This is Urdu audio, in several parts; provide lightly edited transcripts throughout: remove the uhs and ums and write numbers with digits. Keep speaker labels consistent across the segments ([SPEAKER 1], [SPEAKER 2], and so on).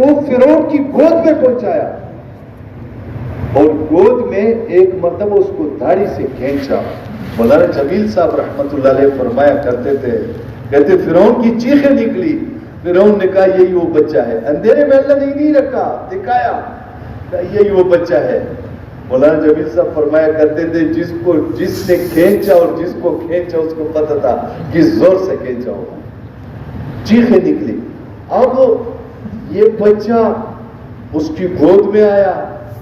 [SPEAKER 1] کو فرعون کی گود میں پہنچایا اور گود میں ایک مرتبہ اس کو داڑھی سے کھینچا. مولانا جمیل صاحب رحمت اللہ علیہ فرمایا کرتے تھے, کہتے فرعون کی چیخیں نکلی. فرعون نے کہا یہی وہ بچہ ہے. اندھیرے میں اللہ نے نہیں رکھا, دکھایا, کہا یہی وہ بچہ ہے. مولانا جمیل صاحب فرمایا کرتے تھے جس نے کھینچا اور جس کو کھینچا اس کو پتا تھا کس زور سے کھینچا ہوگا. چیخیں نکلی. اب یہ بچہ اس کی گود میں آیا.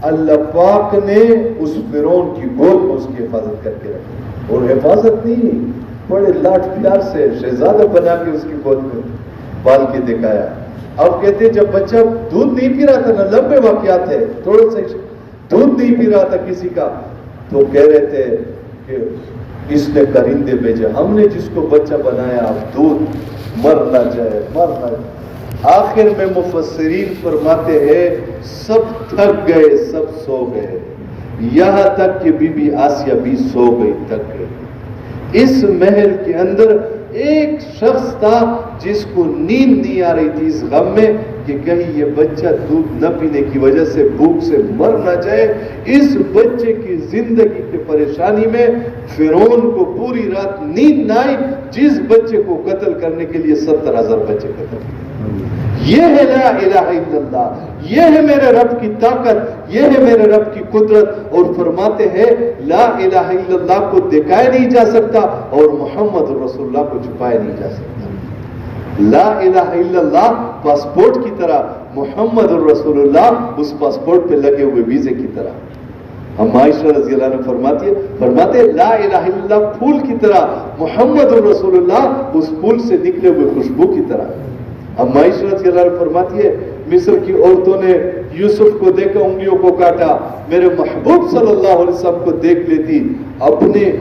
[SPEAKER 1] اللہ پاک نے اس فرعون کی گود میں اس کی حفاظت کر کے رکھی, اور حفاظت نہیں, بڑے لاڈ پیار سے شہزادہ بنا کے اس کی گود میں پال کے دکھایا. اب کہتے جب بچہ دودھ نہیں پی رہا تھا نا, لمبے واقعات ہے, تھوڑا سا دودھ نہیں پی رہا تھا کسی کا, تو کہہ رہے تھے کہ اس نے کرندے بھیجے, ہم نے جس کو بچہ بنایا اب دودھ مر نہ جائے, مر نہ جائے. آخر میں مفسرین فرماتے ہیں سب تھک گئے, سب سو گئے, یہاں تک کہ بی بی آسیہ بھی سو گئی, تک گئی. اس محل کے اندر ایک شخص تھا جس کو نیند نہیں آ رہی تھی اس غم میں کہ کہیں یہ بچہ دودھ نہ پینے کی وجہ سے بھوک سے مر نہ جائے. اس بچے کی زندگی کی پریشانی میں فرعون کو پوری رات نیند نہ آئی. جس بچے کو قتل کرنے کے لیے 70,000 بچے قتل کیے. یہ ہے لا الہ الا اللہ, یہ ہے میرے رب کی طاقت, یہ ہے میرے رب کی قدرت. اور فرماتے ہیں لا الہ الا اللہ کو دکھایا نہیں جا سکتا اور محمد رسول اللہ کو چھپایا نہیں جا سکتا. لا الہ الا اللہ پاسپورٹ کی طرح, محمد رسول اللہ اس پاسپورٹ پہ لگے ہوئے ویزے کی طرح. ہم عائشہ رضی اللہ عنہ فرماتے لا الہ الا اللہ پھول کی طرح, محمد رسول اللہ اس پھول سے نکلے ہوئے خوشبو کی طرح. اب عائشہ رضی اللہ عنہ فرماتی ہے مصر کی عورتوں نے یوسف کو دیکھا انگلیوں کو کاٹا, میرے محبوب صلی اللہ علیہ وسلم کو دیکھ لیتی اپنے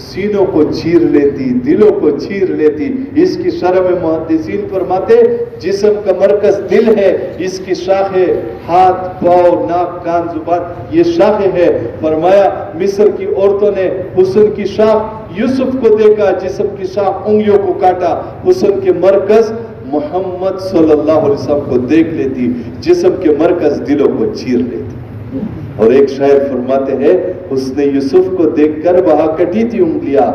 [SPEAKER 1] سینوں کو چیر لیتی, دلوں کو چیر لیتی. اس کی شرح میں محدثین فرماتے جسم کا مرکز دل ہے, اس کی شاخیں ہاتھ, پاؤں, ناک, کان, زبان, یہ شاخیں ہے. فرمایا مصر کی عورتوں نے حسن کی شاخ یوسف کو دیکھا, جسم کی شاخ انگلیوں کو کاٹا, حسن کے مرکز محمد صلی اللہ علیہ وسلم کو دیکھ لیتی, جسم کے مرکز دلوں کو چیر لیتی. اور ایک شاعر فرماتے ہیں اس نے یوسف کو دیکھ کر وہاں کٹی تھی انگلیاں,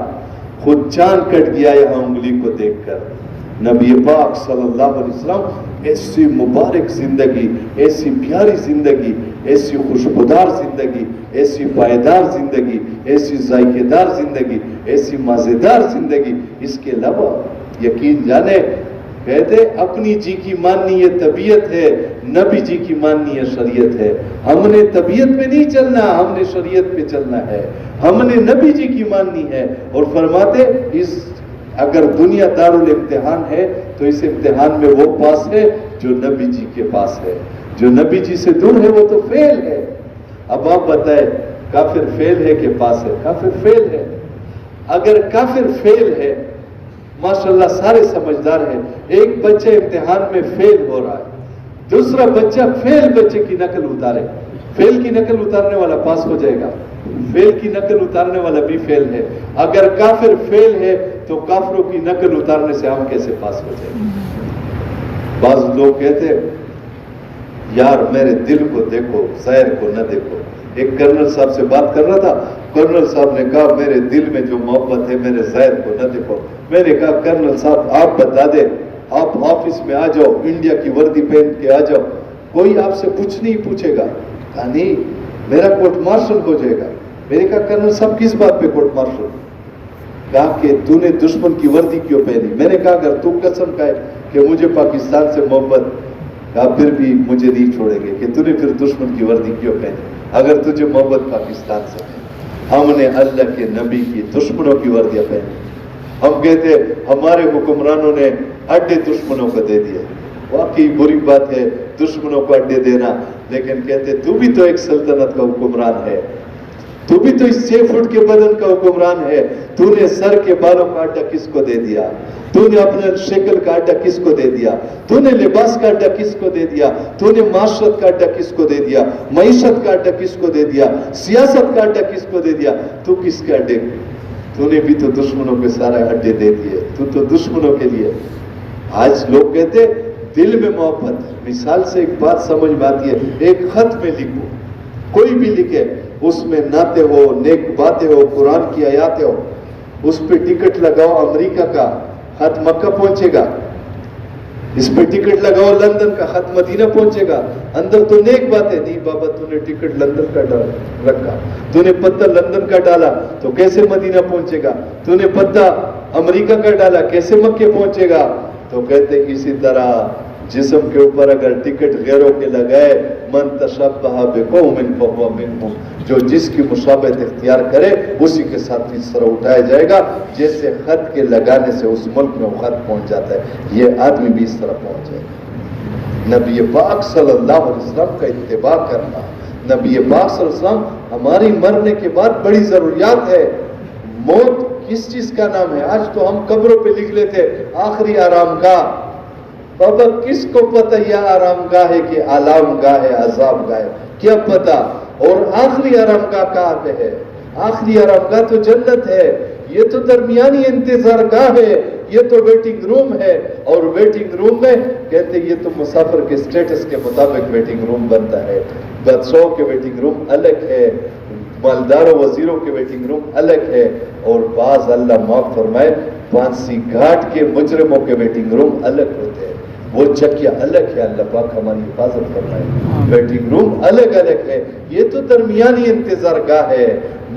[SPEAKER 1] خود چاند کٹ گیا یہاں انگلی کو دیکھ کر. نبی پاک صلی اللہ علیہ وسلم ایسی مبارک زندگی, ایسی پیاری زندگی, ایسی خوشبودار زندگی, ایسی پائیدار زندگی, ایسی ذائقے دار زندگی, ایسی مزیدار زندگی. اس کے علاوہ یقین جانے کہتے اپنی جی کی ماننی یہ طبیعت ہے, نبی جی کی ماننی یہ شریعت ہے. ہم نے طبیعت پہ نہیں چلنا, ہم نے شریعت پہ چلنا ہے, ہم نے نبی جی کی ماننی ہے. اور فرماتے اس اگر دنیا دارالامتحان ہے تو اس امتحان میں وہ پاس ہے جو نبی جی کے پاس ہے, جو نبی جی سے دور ہے وہ تو فیل ہے. اب آپ بتائیں کافر فیل ہے کہ پاس ہے؟ کافر فیل ہے. اگر کافر فیل ہے ماشاءاللہ سارے سمجھدار ہیں, ایک بچہ امتحان میں فیل ہو رہا ہے, دوسرا بچہ فیل بچے کی نقل اتارے, فیل کی نقل اتارنے والا پاس ہو جائے گا, فیل کی نقل اتارنے والا بھی فیل ہے. اگر کافر فیل ہے تو کافروں کی نقل اتارنے سے ہم کیسے پاس ہو جائیں گے؟ بعض لوگ کہتے یار میرے دل کو دیکھو, ظاہر کو نہ دیکھو. ایک کرنل صاحب سے بات کر رہا تھا, کرنل صاحب نے کہا میرے دل میں جو محبت ہے میرے ظاہر کو نہ دیکھو. میں نے کہا کرنل صاحب آپ بتا دیں, آپ آفس میں آ جاؤ, انڈیا کی وردی پہن کے آ جاؤ, کوئی آپ سے کچھ نہیں پوچھے گا. کہا نہیں میرا کورٹ مارشل ہو جائے گا. میں نے کہا کرنل صاحب کس بات پہ کورٹ مارشل؟ کہا کہ تو نے دشمن کی وردی کیوں پہنی؟ میں نے کہا اگر تو قسم کھائے کہ مجھے پاکستان سے محبت, کہا پھر بھی مجھے نہیں چھوڑیں گے کہ تو نے پھر دشمن کی وردی کیوں پہنی اگر تجھے محبت پاکستان سے ہے. ہم نے اللہ کے نبی کی دشمنوں کی وردیاں پہنی. ہم کہتے ہمارے حکمرانوں نے اڈے دشمنوں کو دے دیا. واقعی بری بات ہے دشمنوں کو اڈے دینا, لیکن کہتے تو بھی تو ایک سلطنت کا حکمران ہے, تو بھی تو اس 6 فٹ کے بدن کا حکمران ہے. تو نے سر کے بالوں کا اڈا کس کو دے دیا؟ تو نے اپنے شکل کا اڈا کس کو دے دیا؟ تو نے لباس کا اڈا کس کو دے دیا؟ تو نے معاشرت کا اڈا کس کو دے دیا؟ معیشت کا اڈا کس کو دے دیا؟ سیاست کا اڈا کس کو دے دیا؟ تو کس کے اڈے؟ تو نے بھی تو دشمنوں کے سارے اڈے دے دیے, تو دشمنوں کے لیے. آج لوگ کہتے دل میں محبت, مثال سے ایک بات سمجھ میں آتی ہے. ایک خط میں لکھو، کوئی بھی لکھے، اس میں نعتیں ہو، نیک باتیں ہو، قرآن کی آیاتیں ہو، اس پہ ٹکٹ لگاؤ امریکہ کا، خط مکہ پہنچے گا. اس پہ ٹکٹ لگاؤ لندن کا، خط مدینہ پہنچے گا. اندر تو نیک باتیں نہیں. بابا تو نے ٹکٹ لندن کا رکھا، تو نے پتہ لندن کا ڈالا تو کیسے مدینہ پہنچے گا؟ تو نے پتہ امریکہ کا ڈالا کیسے مکے پہنچے گا؟ تو کہتے اسی طرح جسم کے اوپر اگر ٹکٹ غیروں کے لگائے، من تشبہ بقوم فہو منہم، جو جس کی مشابہت اختیار کرے اسی کے ساتھ اس طرح اٹھایا جائے گا جیسے خط کے لگانے سے اس ملک میں وہ خط پہنچ جاتا ہے، یہ آدمی بھی اس طرح پہنچ جائے گا. نبی پاک صلی اللہ علیہ وسلم کا اتباع کرنا، نبی پاک صلی اللہ علیہ وسلم ہماری مرنے کے بعد بڑی ضروریات ہے. موت کس چیز کا نام ہے؟ آج تو ہم قبروں پہ لکھ لیتے آخری آرام گاہ. بابا کس کو پتہ یہ آرام گاہ ہے کہ علام گاہ ہے، عذاب گاہ ہے؟ کیا پتہ؟ اور آخری آرام گاہ کہاں پہ ہے؟ آخری آرام گاہ تو جنت ہے. یہ تو درمیانی انتظار گاہ ہے، یہ تو ویٹنگ روم ہے. اور ویٹنگ روم میں کہتے یہ تو مسافر کے سٹیٹس کے مطابق ویٹنگ روم بنتا ہے. بادشاہوں کے ویٹنگ روم الگ ہے، مالداروں وزیروں کے ویٹنگ روم الگ ہے، اور بعض اللہ معاف فرمائے پھانسی گھاٹ کے مجرموں کے ویٹنگ روم الگ ہوتے ہیں. وہ چکیا الگ ہے، اللہ پاک ہماری حفاظت فرمائے. ویٹنگ روم الگ الگ ہے. یہ تو درمیانی انتظار گاہ ہے.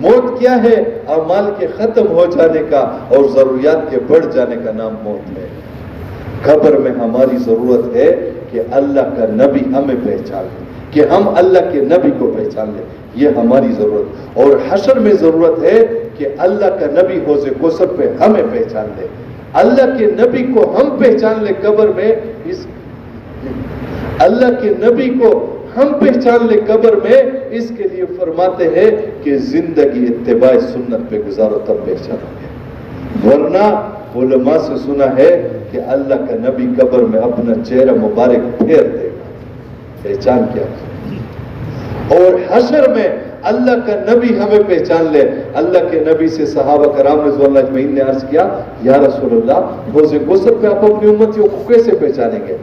[SPEAKER 1] موت کیا ہے؟ اعمال کے ختم ہو جانے کا اور ضروریات کے بڑھ جانے کا نام موت ہے. قبر میں ہماری ضرورت ہے کہ اللہ کا نبی ہمیں پہچان لے، کہ ہم اللہ کے نبی کو پہچان لیں، یہ ہماری ضرورت. اور حشر میں ضرورت ہے کہ اللہ کا نبی حوض کوثر پہ ہمیں پہچان لے. اللہ کے نبی کو ہم پہچان لے قبر میں، اللہ کے نبی کو ہم پہچان لے قبر میں، اس کے لیے فرماتے ہیں کہ زندگی اتباع سنت پہ گزارو تب پہچانو گے. ورنہ علماء سے سنا ہے کہ اللہ کا نبی قبر میں اپنا چہرہ مبارک پھیر دے گا. پہچان کیا؟ اور حشر میں اللہ کا نبی ہمیں پہچان لے. اللہ کے نبی سے صحابہ کرام رضوان اللہ اجمعین نے عرض کیا، یا رسول اللہ حوض کوثر پہ آپ اپنی امتیوں کو کیسے پہچانیں گے؟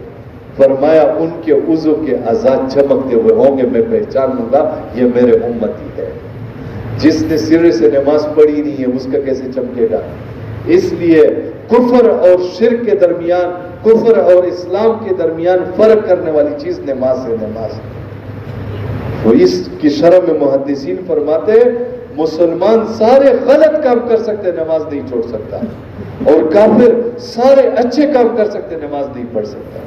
[SPEAKER 1] فرمایا ان کے عضو کے اعضاء چمکتے ہوئے ہوں گے، میں پہچان لوں گا یہ میرے امتی ہے. جس نے سرے سے نماز پڑھی نہیں ہے اس کا کیسے چمکے گا؟ اس لیے کفر اور شرک کے درمیان، کفر اور اسلام کے درمیان فرق کرنے والی چیز نماز ہے. نماز وہ اس کی شرح میں محدثین فرماتے مسلمان سارے غلط کام کر سکتے، نماز نہیں چھوڑ سکتا، اور کافر سارے اچھے کام کر سکتے، نماز نہیں پڑھ سکتا.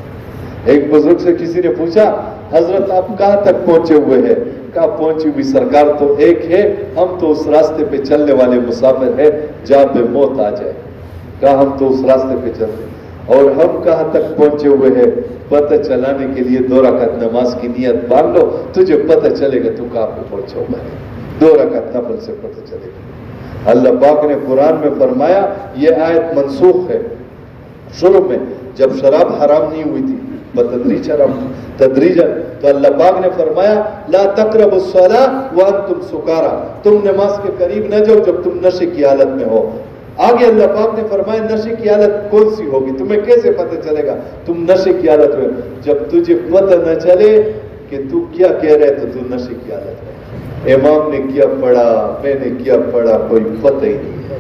[SPEAKER 1] ایک بزرگ سے کسی نے پوچھا، حضرت آپ کہاں تک پہنچے ہوئے ہیں؟ کہا پہنچی ہوئی سرکار تو ایک ہے، ہم تو اس راستے پہ چلنے والے مسافر ہیں جہاں پہ موت آ جائے. کہا ہم تو اس راستے پہ چل رہے ہیں. اور ہم کہاں تک پہنچے ہوئے ہیں؟ پتہ چلانے کے لیے 2 رکعت نماز کی نیت باندھ لو، تجھے پتہ چلے گا تو کہاں پہ پہنچا ہوا ہے. 2 رکعت نفل سے پتہ چلے گا. اللہ پاک نے قرآن میں فرمایا، یہ آیت منسوخ ہے. شروع میں جب شراب حرام نہیں ہوئی تھی، بتدریج حرام تدریجا، تو اللہ پاک نے فرمایا لا تقربوا الصلاة وانتم سکارا، تم نماز کے قریب نہ جاؤ جب تم نشے کی حالت میں ہو. آگے اللہ پاک نے فرمایا نشے کی حالت کون سی ہوگی؟ تمہیں کیسے پتہ چلے گا تم نشے کی حالت میں؟ جب تجھے پتہ نہ چلے کہ تو کیا کہہ رہے تو نشے کی حالت میں. امام نے کیا پڑھا، میں نے کیا پڑھا، کوئی پتہ ہی نہیں ہے،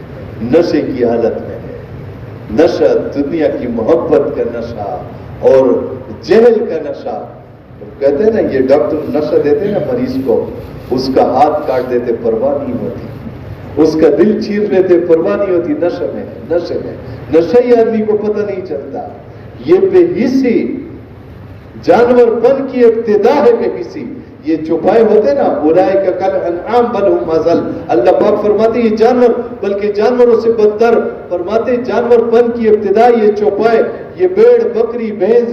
[SPEAKER 1] نشے کی حالت میں ہے. نشہ دنیا کی محبت کا نشہ اور جہل کا نشہ. کہتے ہیں نا یہ ڈاکٹر نشہ دیتے ہیں نا مریض کو، اس کا ہاتھ کاٹ دیتے پرواہ نہیں ہوتی، اس کا دل چیر لیتے پرواہ نہیں ہوتی. نشے میں نشے میں نشے ہی آدمی کو پتہ نہیں چلتا. یہ بے حسی جانور پن کی ابتدا ہے. بے حسی یہ چوپائے ہوتے نا، اولئک کالانعام بل هم اضل. اللہ پاک فرماتے یہ جانور بلکہ جانوروں سے بدتر. فرماتے جانور پن کی ابتدا یہ چوپائے، یہ بیڑ بکری بھینس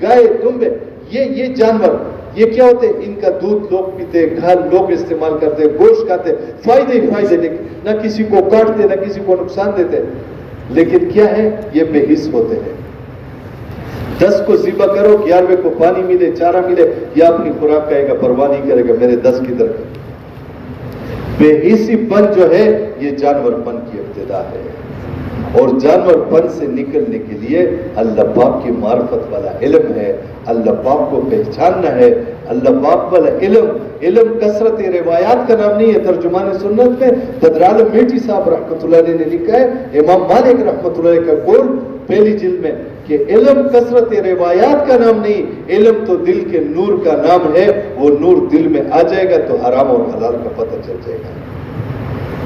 [SPEAKER 1] گائے دمبے، یہ جانور یہ کیا ہوتے ہیں؟ ان کا دودھ لوگ پیتے، گھر لوگ استعمال کرتے، گوشت کھاتے، فائدے ہی فائدے، لیکن نہ کسی کو کاٹتے نہ کسی کو نقصان دیتے. لیکن کیا ہے؟ یہ بے حس ہوتے ہیں. 10 کو ذبح کرو، 11ویں کو پانی ملے، چارہ ملے، یا اپنی خوراک کہے گا، پرواہ نہیں کرے گا میرے 10 کی طرف. بے حسی پن جو ہے یہ جانور پن کی ابتدا ہے. اور جانور پن سے نکلنے کے لیے اللہ پاک کی معرفت والا علم ہے، اللہ پاک کو پہچاننا ہے۔ اللہ پاک والا علم کثرت روایات کا نام نہیں ہے۔ ترجمان سنت میں بدر عالم میٹھی صاحب رحمۃ اللہ علیہ نے لکھا ہے، امام مالک رحمۃ اللہ علیہ کا قول پہلی جلد میں، کہ علم کثرت روایات کا نام نہیں، علم تو دل کے نور کا نام ہے۔ وہ نور دل میں آ جائے گا تو حرام اور حلال کا پتہ چل جائے گا۔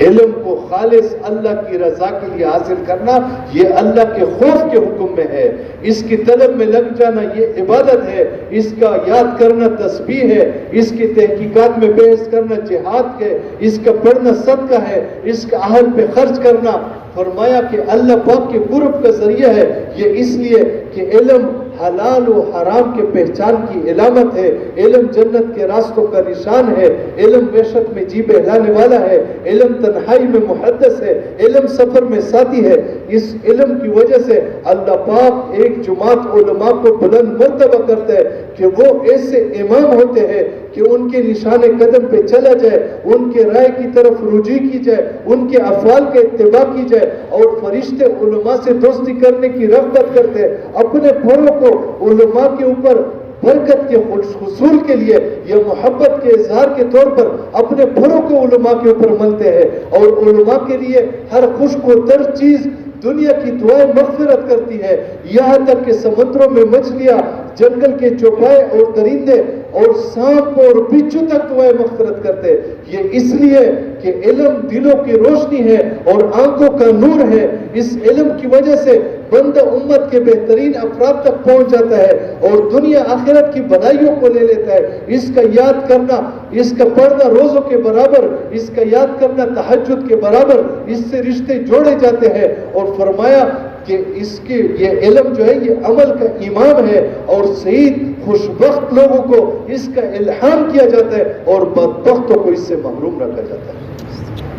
[SPEAKER 1] علم کو خالص اللہ کی رضا کے لیے حاصل کرنا یہ اللہ کے خوف کے حکم میں ہے، اس کی طلب میں لگ جانا یہ عبادت ہے، اس کا یاد کرنا تسبیح ہے، اس کی تحقیقات میں بحث کرنا جہاد ہے، اس کا پڑھنا صدقہ ہے، اس کا اہل پہ خرچ کرنا فرمایا کہ اللہ پاک کے قرب کا ذریعہ ہے۔ یہ اس لیے کہ علم حلال و حرام کے پہچان کی علامت ہے، علم جنت کے راستوں کا نشان ہے، علم وحشت میں جی بہلانے والا ہے، علم تنہائی میں محدث ہے، علم سفر میں ساتھی ہے۔ اس علم کی وجہ سے اللہ پاک ایک جماعت علماء کو بلند مرتبہ کرتا ہے کہ وہ ایسے امام ہوتے ہیں کہ ان کے نشان قدم پہ چلا جائے، ان کے رائے کی طرف رجوع کی جائے، ان کے افعال کا اتباع کی جائے، اور فرشتے علماء سے دوستی کرنے کی رغبت کرتے ہیں، اپنے پھروں کو علماء کے اوپر برکت کے حصول کے لیے یا محبت کے اظہار کے طور پر اپنے پھروں کو علماء کے اوپر ملتے ہیں، اور علماء کے لیے ہر خشک و تر چیز دنیا کی دعائیں مغفرت کرتی ہے، یہاں تک کہ سمندروں میں مچھلیاں، جنگل کے چوپائے اور درندے اور سانپ اور بچھو تک دعائیں مغفرت کرتے ہیں۔ یہ اس لیے کہ علم دلوں کی روشنی ہے اور آنکھوں کا نور ہے۔ اس علم کی وجہ سے بندہ امت کے بہترین افراد تک پہنچ جاتا ہے اور دنیا آخرت کی بھلائیوں کو لے لیتا ہے۔ اس کا یاد کرنا، اس کا پڑھنا روزوں کے برابر، اس کا یاد کرنا تہجد کے برابر، اس سے رشتے جوڑے جاتے ہیں۔ اور فرمایا کہ اس کے یہ علم جو ہے یہ عمل کا امام ہے، اور سعید خوشبخت لوگوں کو اس کا الہام کیا جاتا ہے اور بدبختوں کو اس سے محروم رکھا جاتا ہے۔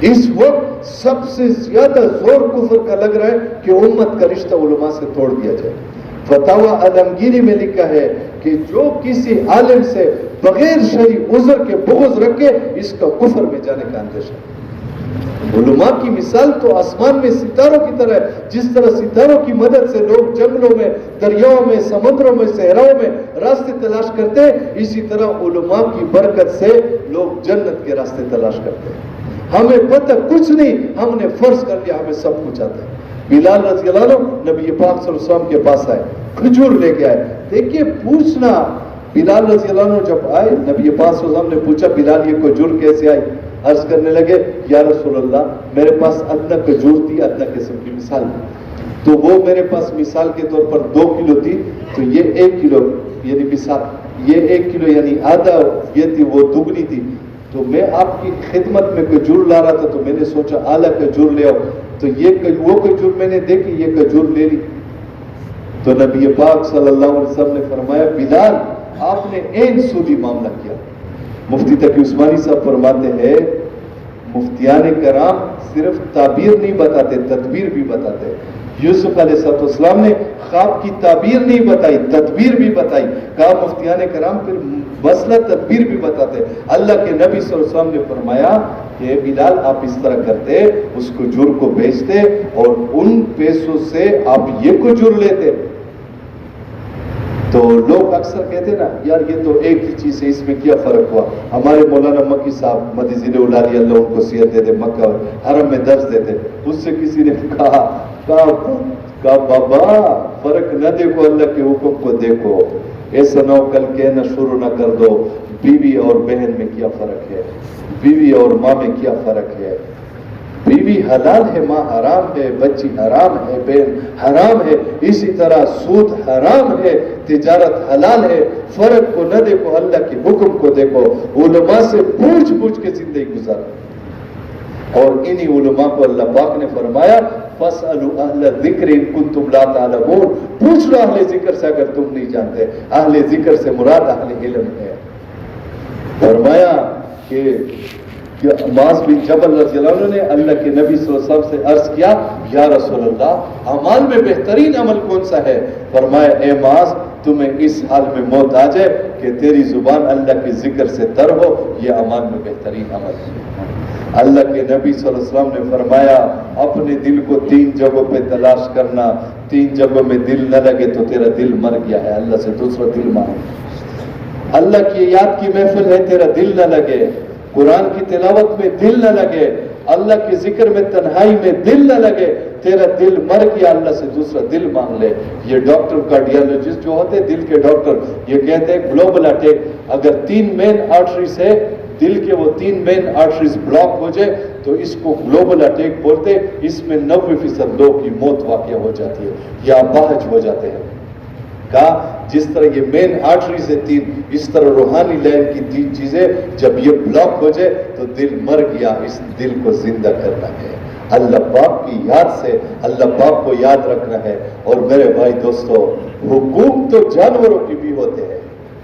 [SPEAKER 1] اس وقت سب سے زیادہ زور کفر کا لگ رہا ہے کہ امت کا رشتہ علماء سے توڑ دیا جائے۔ فتاوی عالمگیری میں لکھا ہے کہ جو کسی عالم سے بغیر شرعی عذر کے بغض رکھے اس کا کفر میں جانے کا اندیشہ ہے۔ علماء کی مثال تو آسمان میں ستاروں کی طرح ہے، جس طرح ستاروں کی مدد سے لوگ جنگلوں میں، دریاؤں میں، سمندروں میں، صحراؤں میں راستے تلاش کرتے ہیں، اسی طرح علماء کی برکت سے لوگ جنت کے راستے تلاش کرتے ہیں۔ ہمیں پتہ کچھ نہیں، ہم نے فرض کر لیا ہمیں سب کچھ آتا ہے۔ بلال رضی اللہ عنہ نبی پاک صلی اللہ علیہ وسلم کے پاس آئے، کھجور لے کے آئے۔ دیکھیے پوچھنا، بلال رضی اللہ عنہ جب آئے نبی پاک صلی اللہ علیہ وسلم نے پوچھا بلال یہ کھجور کیسے آئی؟ عرض کرنے لگے یا رسول اللہ میرے پاس ادنا کھجور تھی، ادنا قسم کی مثال تھی، تو وہ میرے پاس مثال کے طور پر 2 کلو تھی، تو یہ 1 کلو یعنی مثال یہ 1 کلو یعنی آدھا یہ تھی، وہ دگنی تھی، تو میں آپ کی خدمت میں کھجور لا رہا تھا تو میں نے سوچا اعلیٰ کھجور لے آؤ، تو یہ وہ کھجور میں نے دیکھی، یہ کھجور لے لی۔ تو نبی پاک صلی اللہ علیہ وسلم نے فرمایا بلال آپ نے عین سودی معاملہ کیا۔ مفتی تقی عثمانی صاحب فرماتے ہیں مفتیان کرام صرف تعبیر نہیں بتاتے، تدبیر بھی بتاتے۔ یوسف علیہ السلام نے خواب کی تعبیر نہیں بتائی، تدبیر بھی بتائی، کہا مفتیان کرام پھر مسئلہ تدبیر بھی بتاتے۔ اللہ کے نبی صلی اللہ علیہ وسلم نے فرمایا کہ بلال آپ اس طرح کرتے، اس کھجور کو بیچتے اور ان پیسوں سے آپ یہ کھجور لیتے۔ تو لوگ اکثر کہتے ہیں نا یار یہ تو ایک ہی چیز ہے، اس میں کیا فرق ہوا؟ ہمارے مولانا مکی صاحب مدیزل اولالی اللہ ان کو صحت دیتے، مکہ حرم میں درس دیتے، اس سے کسی نے کہا بابا فرق نہ دیکھو، اللہ کے حکم کو دیکھو، ایسا نہ ہو کل کہنا شروع نہ کر دو بیوی اور بہن میں کیا فرق ہے، بیوی اور ماں میں کیا فرق ہے؟ بیوی حلال ہے، ماں حرام ہے، بچی حرام ہے، بہن حرام ہے، اسی طرح سود حرام ہے، تجارت حلال ہے۔ فرق کو نہ دیکھو، اللہ کے حکم کو دیکھو، علماء سے پوچھ پوچھ کے زندگی گزارو۔ اور انہی علماء کو اللہ پاک نے فرمایا فَاسْأَلُوا أَهْلَ الذِّكْرِ إِن كُنتُمْ لَا تَعْلَمُونَ، پوچھ لو اہل ذکر سے اگر تم نہیں جانتے۔ اہل ذکر سے مراد اہل علم ہے۔ فرمایا کہ معاذ بن جبل رضی اللہ عنہ نے اللہ کے نبی صلی اللہ علیہ وسلم سے عرض کیا یا رسول اللہ اعمال میں بہترین عمل کون سا ہے؟ فرمایا اے معاذ تمہیں اس حال میں موت آ جائے کہ تیری زبان اللہ کے ذکر سے تر ہو، یہ اعمال میں بہترین عمل ہے۔ اللہ کے نبی صلی اللہ علیہ وسلم نے فرمایا اپنے دل کو 3 جگہوں پہ تلاش کرنا، 3 جگہوں میں دل نہ لگے تو تیرا دل مر گیا ہے، اللہ سے دوسرا دل مانگ۔ اللہ کی یاد کی محفل ہے، تیرا دل نہ لگے، قرآن کی تلاوت میں دل نہ لگے، اللہ کے ذکر میں تنہائی میں دل نہ لگے، تیرا دل مر گیا، اللہ سے دوسرا دل مانگ لے۔ یہ ڈاکٹر کارڈیالوجسٹ جو ہوتے ہیں دل کے ڈاکٹر، یہ کہتے ہیں گلوبل اٹیک، اگر 3 مین آرٹریز ہے دل کے، وہ 3 مین آرٹریز بلاک ہو جائے تو اس کو گلوبل اٹیک بولتے، اس میں 90% لوگ کی موت واقع ہو جاتی ہے یا اپاہج ہو جاتے ہیں۔ کہا جس طرح یہ مین آرٹریز ہے 3، اس طرح روحانی لائن کی 3 چیزیں جب یہ بلاک ہو جائے تو دل مر گیا، اس دل کو زندہ کرنا ہے، اللہ پاک کی یاد سے اللہ پاک کو یاد رکھنا ہے۔ اور میرے بھائی دوستو، حقوق تو جانوروں کی بھی ہوتے ہیں،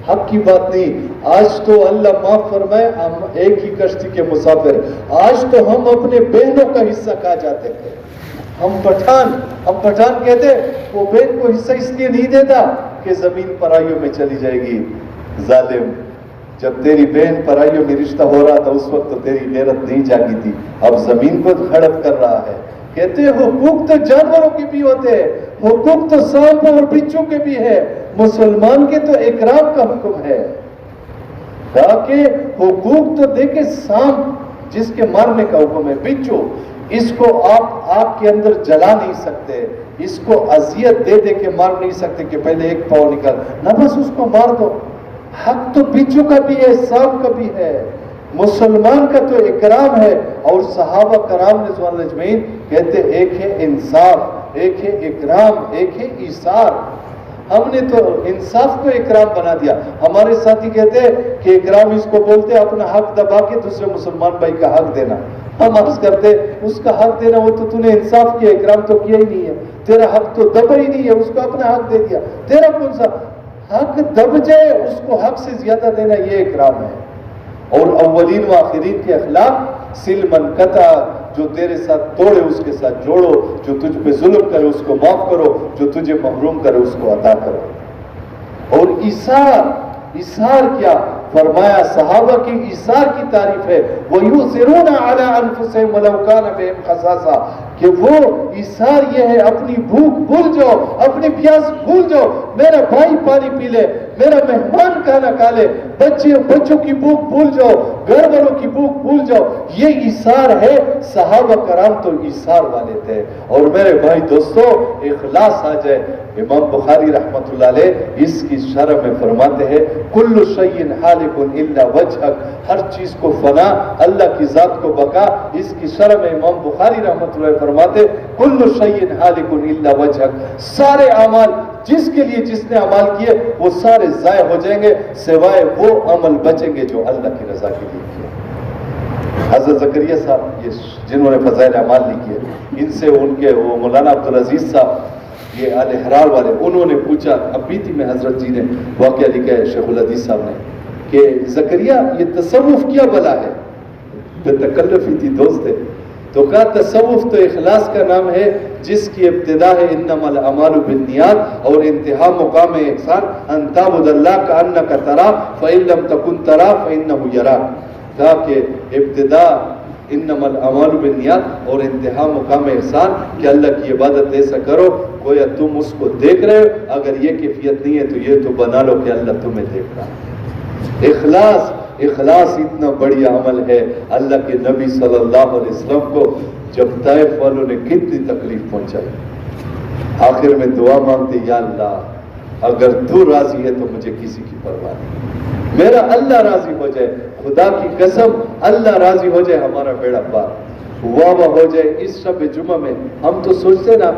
[SPEAKER 1] حق کی بات نہیں۔ آج تو اللہ معاف فرمائے، ہم ایک ہی کشتی کے مسافر، آج تو ہم اپنے بہنوں کا حصہ کھا جاتے تھے۔ ہم پٹھان کہتے وہ بہن کو حصہ اس لیے نہیں دیتا کہ زمین پرائیوں میں چلی جائے گی۔ ظالم، جب تیری بہن پرائیوں میں رشتہ ہو رہا تھا اس وقت تو تیری غیرت نہیں جاگی تھی، اب زمین کو ہڑپ کر رہا ہے۔ کہتے ہیں حقوق تو جانوروں کے بھی ہوتے ہیں، حقوق تو سانپ اور بچھو کے بھی ہے، مسلمان کے تو اکرام کا حکم ہے۔ کہا کہ حقوق تو دیکھیں، سانپ جس کے مارنے کا حکم ہے، بچھو اس کو آپ آگ کے اندر جلا نہیں سکتے، اس کو اذیت دے دے کے مار نہیں سکتے کہ پہلے ایک پاؤں نکال نہ، بس اس کو مار دو۔ حق تو بچھو کا بھی ہے، سانپ کا بھی ہے، مسلمان کا تو اکرام ہے۔ اور صحابہ کرام رضوان اللہ اجمعین کہتے ایک ہے انصاف، ایک ہے اکرام، ایک ہے ایثار۔ ہم نے تو انصاف کو اکرام بنا دیا۔ ہمارے ساتھی کہتے ہیں کہ اکرام اس کو بولتے اپنا حق دبا کے دوسرے مسلمان بھائی کا حق دینا۔ ہم عرض کرتے اس کا حق دینا، وہ تو نے انصاف کیا، اکرام تو کیا ہی نہیں ہے، تیرا حق تو دبا ہی نہیں ہے، اس کو اپنا حق دے دیا، تیرا کون سا حق دب جائے، اس کو حق سے زیادہ دینا، یہ اکرام ہے۔ اور اولین و آخرین کے اخلاق، سل من قطع، جو تیرے ساتھ توڑے اس کے ساتھ جوڑو، جو تجھ پہ ظلم کرے اس کو معاف کرو، جو تجھے محروم کرے اس کو عطا کرو۔ اور ایثار کیا فرمایا؟ صحابہ کی ایثار کی تعریف ہے، وَيُؤْثِرُونَ عَلَىٰ أَنفُسِهِمْ وَلَوْ كَانَ بِهِمْ خَصَاصَةٌ، کہ وہ ایثار یہ ہے اپنی بھوک بھول جاؤ، اپنی پیاس بھول جاؤ، میرا بھائی پانی پی لے، میرا مہمان کھانا کھا لے، بچوں کی بھوک بھول جاؤ، گھر والوں کی بھوک بھول جاؤ، یہ ایثار ہے۔ صحابہ کرام تو ایثار والے تھے۔ اور میرے بھائی دوستو، اخلاص آ جائے، امام بخاری رحمت اللہ علیہ اس کی شرح میں فرماتے ہیں کل شیء ہالک الا وجہک، ہر چیز کو فنا، اللہ کی ذات کو بقا۔ اس کی شرح میں امام بخاری رحمت اللہ علیہ فرماتے کل شیء ہالک الا وجہک، سارے اعمال جس کے لیے جس نے اعمال کیے وہ سارے ضائع ہو جائیں گے، سوائے وہ عمل بچیں گے جو اللہ کی رضا کے لیے کیے۔ حضرت زکریا صاحب، یہ جنہوں نے فضائل اعمال لکھی ہے، ان سے ان کے وہ مولانا عبدالعزیز صاحب، یہ الحرار والے، انہوں نے پوچھا، اب بھی تھی میں حضرت جی نے واقعہ لکھا ہے شیخ الحدیث صاحب نے، کہ زکریا یہ تصوف کیا بلا ہے؟ بے تکلفی تھی دوست ہے، تو کہا تصوف تو اخلاص کا نام ہے، جس کی ابتدا ہے انما الاعمال بالنیات اور انتہا مقام احسان ان تعبد اللہ کانک تراہ فان لم تکن تراہ فانہ یراک۔ کہا کہ ابتدا انما الاعمال بالنیات اور انتہا مقام احسان، کہ اللہ کی عبادت ایسا کرو گویا تم اس کو دیکھ رہے ہو، اگر یہ کیفیت نہیں ہے تو یہ تو بنا لو کہ اللہ تمہیں دیکھ رہا ہے۔ اخلاص اتنا بڑی عمل ہے۔ اللہ کے نبی صلی اللہ علیہ وسلم کو جب طائف والوں نے کتنی تکلیف پہنچائی، آخر میں دعا مانگتے، یا اللہ اگر تو راضی ہے تو مجھے کسی کی پرواہ نہیں، میرا اللہ راضی ہو جائے، خدا کی قسم اللہ راضی ہو جائے، ہمارا بیڑا پار واہ ہو جائے۔ اس شب جمعہ میں ہم تو سوچتے نا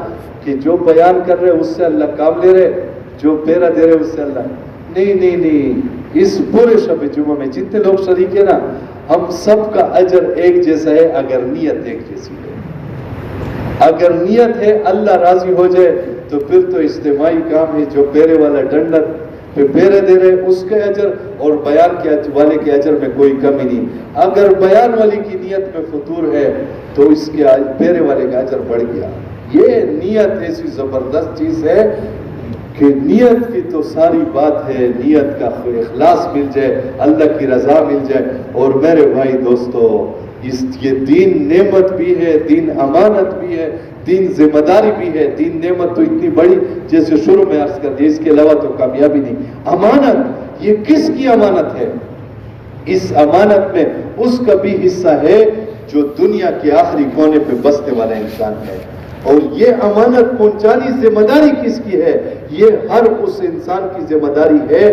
[SPEAKER 1] کہ جو بیان کر رہے اس سے اللہ کام لے رہے، جو پیرا دے رہے اس سے اللہ نہیں، اس پورے شب جمعہ میں جتنے لوگ شریک ہیں نا، ہم سب کا اجر ایک جیسا ہے اگر نیت ایک جیسی ہے۔ اگر نیت ہے اللہ راضی ہو جائے تو پھر تو اجتماعی کام ہے، جو پیرے والا ڈنڈت پہ پیرے دے رہے اس کے اجر اور بیان کے والے کے اجر میں کوئی کمی نہیں۔ اگر بیان والی کی نیت میں فطور ہے تو اس کے پیرے والے کا اجر بڑھ گیا۔ یہ نیت ایسی زبردست چیز ہے کہ نیت کی تو ساری بات ہے، نیت کا اخلاص مل جائے، اللہ کی رضا مل جائے۔ اور میرے بھائی دوستو، یہ دین نعمت بھی ہے، دین امانت بھی ہے، دین ذمہ داری بھی ہے. دین نعمت تو اتنی بڑی جیسے شروع میں عرض کر دی، اس کے علاوہ تو کامیابی نہیں. امانت، یہ کس کی امانت ہے؟ اس امانت میں اس کا بھی حصہ ہے جو دنیا کے آخری کونے پہ بسنے والا انسان ہے. اور یہ امانت پہنچانی ذمہ داری کس کی ہے؟ یہ ہر اس انسان کی ذمہ داری ہے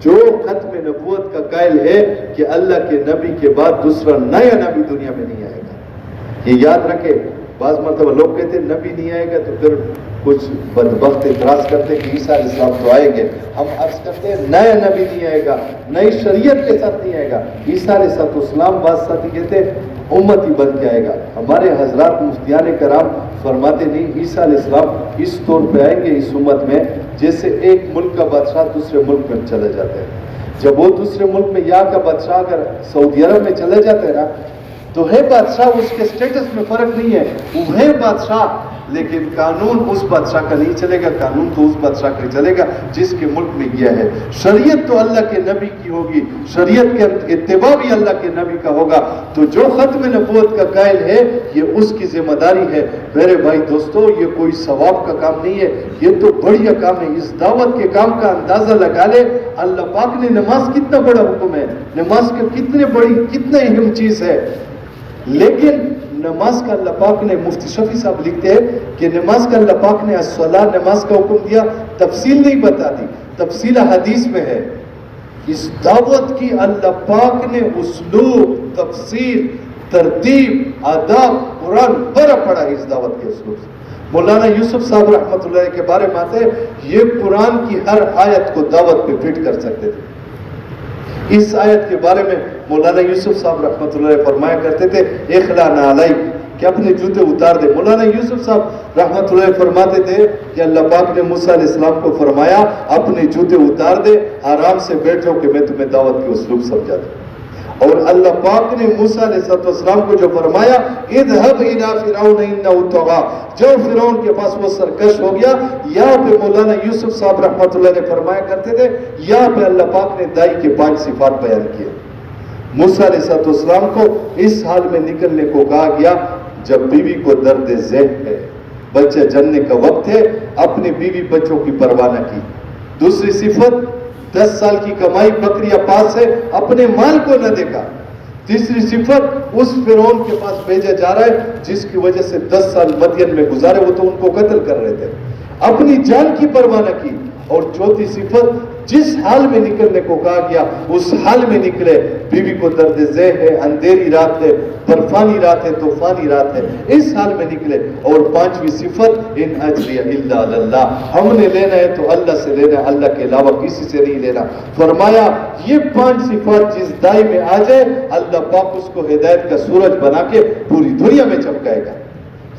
[SPEAKER 1] جو ختم نبوت کا قائل ہے کہ اللہ کے نبی کے بعد دوسرا نیا نبی دنیا میں نہیں آئے گا. یہ یاد رکھے. بعض مرتبہ لوگ کہتے ہیں نبی نہیں آئے گا تو پھر کچھ بدبخت اعتراض کرتے ہیں کہ عیسیٰ علیہ السلام تو آئیں گے. ہم عرض کرتے ہیں نیا نبی نہیں آئے گا، نئی شریعت کے ساتھ نہیں آئے گا. عیسیٰ علیہ السلام بعض ساتھی کہتے ہیں امت ہی بن کے آئے گا. ہمارے حضرات مفتیان کرام فرماتے نہیں، عیسیٰ علیہ السلام اس طور پہ آئیں گے اس امت میں جیسے ایک ملک کا بادشاہ دوسرے ملک میں چلے جاتے ہیں. جب وہ دوسرے ملک میں یہاں کا بادشاہ اگر سعودی عرب میں چلے جاتے ہیں نا تو ہے بادشاہ، اس کے سٹیٹس میں فرق نہیں ہے، وہ ہے بادشاہ، لیکن قانون اس بادشاہ کا نہیں چلے گا، قانون تو اس بادشاہ کا چلے گا جس کے ملک میں گیا ہے. شریعت تو اللہ کے نبی کی ہوگی، شریعت کے اتباع بھی اللہ کے نبی کا ہوگا. تو جو ختم نبوت کا قائل ہے یہ اس کی ذمہ داری ہے. میرے بھائی دوستو، یہ کوئی ثواب کا کام نہیں ہے، یہ تو بڑھیا کام ہے. اس دعوت کے کام کا اندازہ لگا لے. اللہ پاک نے نماز کتنا بڑا حکم ہے، نماز کے کتنا اہم چیز ہے، لیکن نماز کا اللہ پاک نے، مفتی شفیع صاحب لکھتے ہیں کہ نماز کا اللہ پاک نے الصلاۃ نماز کا حکم دیا، تفصیل نہیں بتا دی، تفصیل حدیث میں ہے. اس دعوت کی اللہ پاک نے اسلوب، تفصیل، ترتیب، آداب قرآن بھرا پڑا ہے اس دعوت کے اسلوب سے. مولانا یوسف صاحب رحمۃ اللہ کے بارے میں آتے ہیں یہ قرآن کی ہر آیت کو دعوت پہ فٹ کر سکتے تھے. اس آیت کے بارے میں مولانا یوسف صاحب رحمۃ اللہ فرمایا کرتے تھے اخلا نعلیک، کہ اپنے جوتے اتار دے. مولانا یوسف صاحب رحمۃ اللہ فرماتے تھے کہ اللہ پاک نے موسیٰ علیہ السلام کو فرمایا اپنے جوتے اتار دے، آرام سے بیٹھو کہ میں تمہیں دعوت کے اسلوب سمجھا دوں. اور اللہ پاک نے موسیٰ علیہ السلام کو جو فرمایا اذهب الى فرعون انه طغى، جو فرعون کے پاس وہ سرکش ہو گیا. یہاں پہ مولانا یوسف صاحب رحمۃ اللہ نے فرمایا کرتے تھے، یہاں پہ اللہ پاک نے دائی کے 5 صفات بیان کیے. موسیٰ علیہ السلام کو اس حال میں نکلنے کو کہا گیا جب بیوی کو درد ذہن ہے، بچہ جننے کا وقت ہے، اپنے بیوی بچوں کی پرواہ نہ کی. دوسری صفت 10 سال کی کمائی بکریاں پاس ہے، اپنے مال کو نہ دیکھا. تیسری صفت اس فرعون کے پاس بھیجا جا رہا ہے جس کی وجہ سے 10 سال مدین میں گزارے، وہ تو ان کو قتل کر رہے تھے، اپنی جان کی پرواہ نہ کی. اور چوتھی صفت جس حال میں نکلنے کو کہا گیا اس حال میں نکلے. بیوی کو درد ذہ ہے، اندھیری رات ہے، برفانی رات ہے، طوفانی رات ہے، اس حال میں نکلے. اور 5ویں صفت ان اجری الا علی اللہ، ہم نے لینا ہے تو اللہ سے لینا ہے، اللہ کے علاوہ کسی سے نہیں لینا. فرمایا یہ 5 صفات جس دائی میں آ جائے اللہ پاک اس کو ہدایت کا سورج بنا کے پوری دنیا میں چمکائے گا.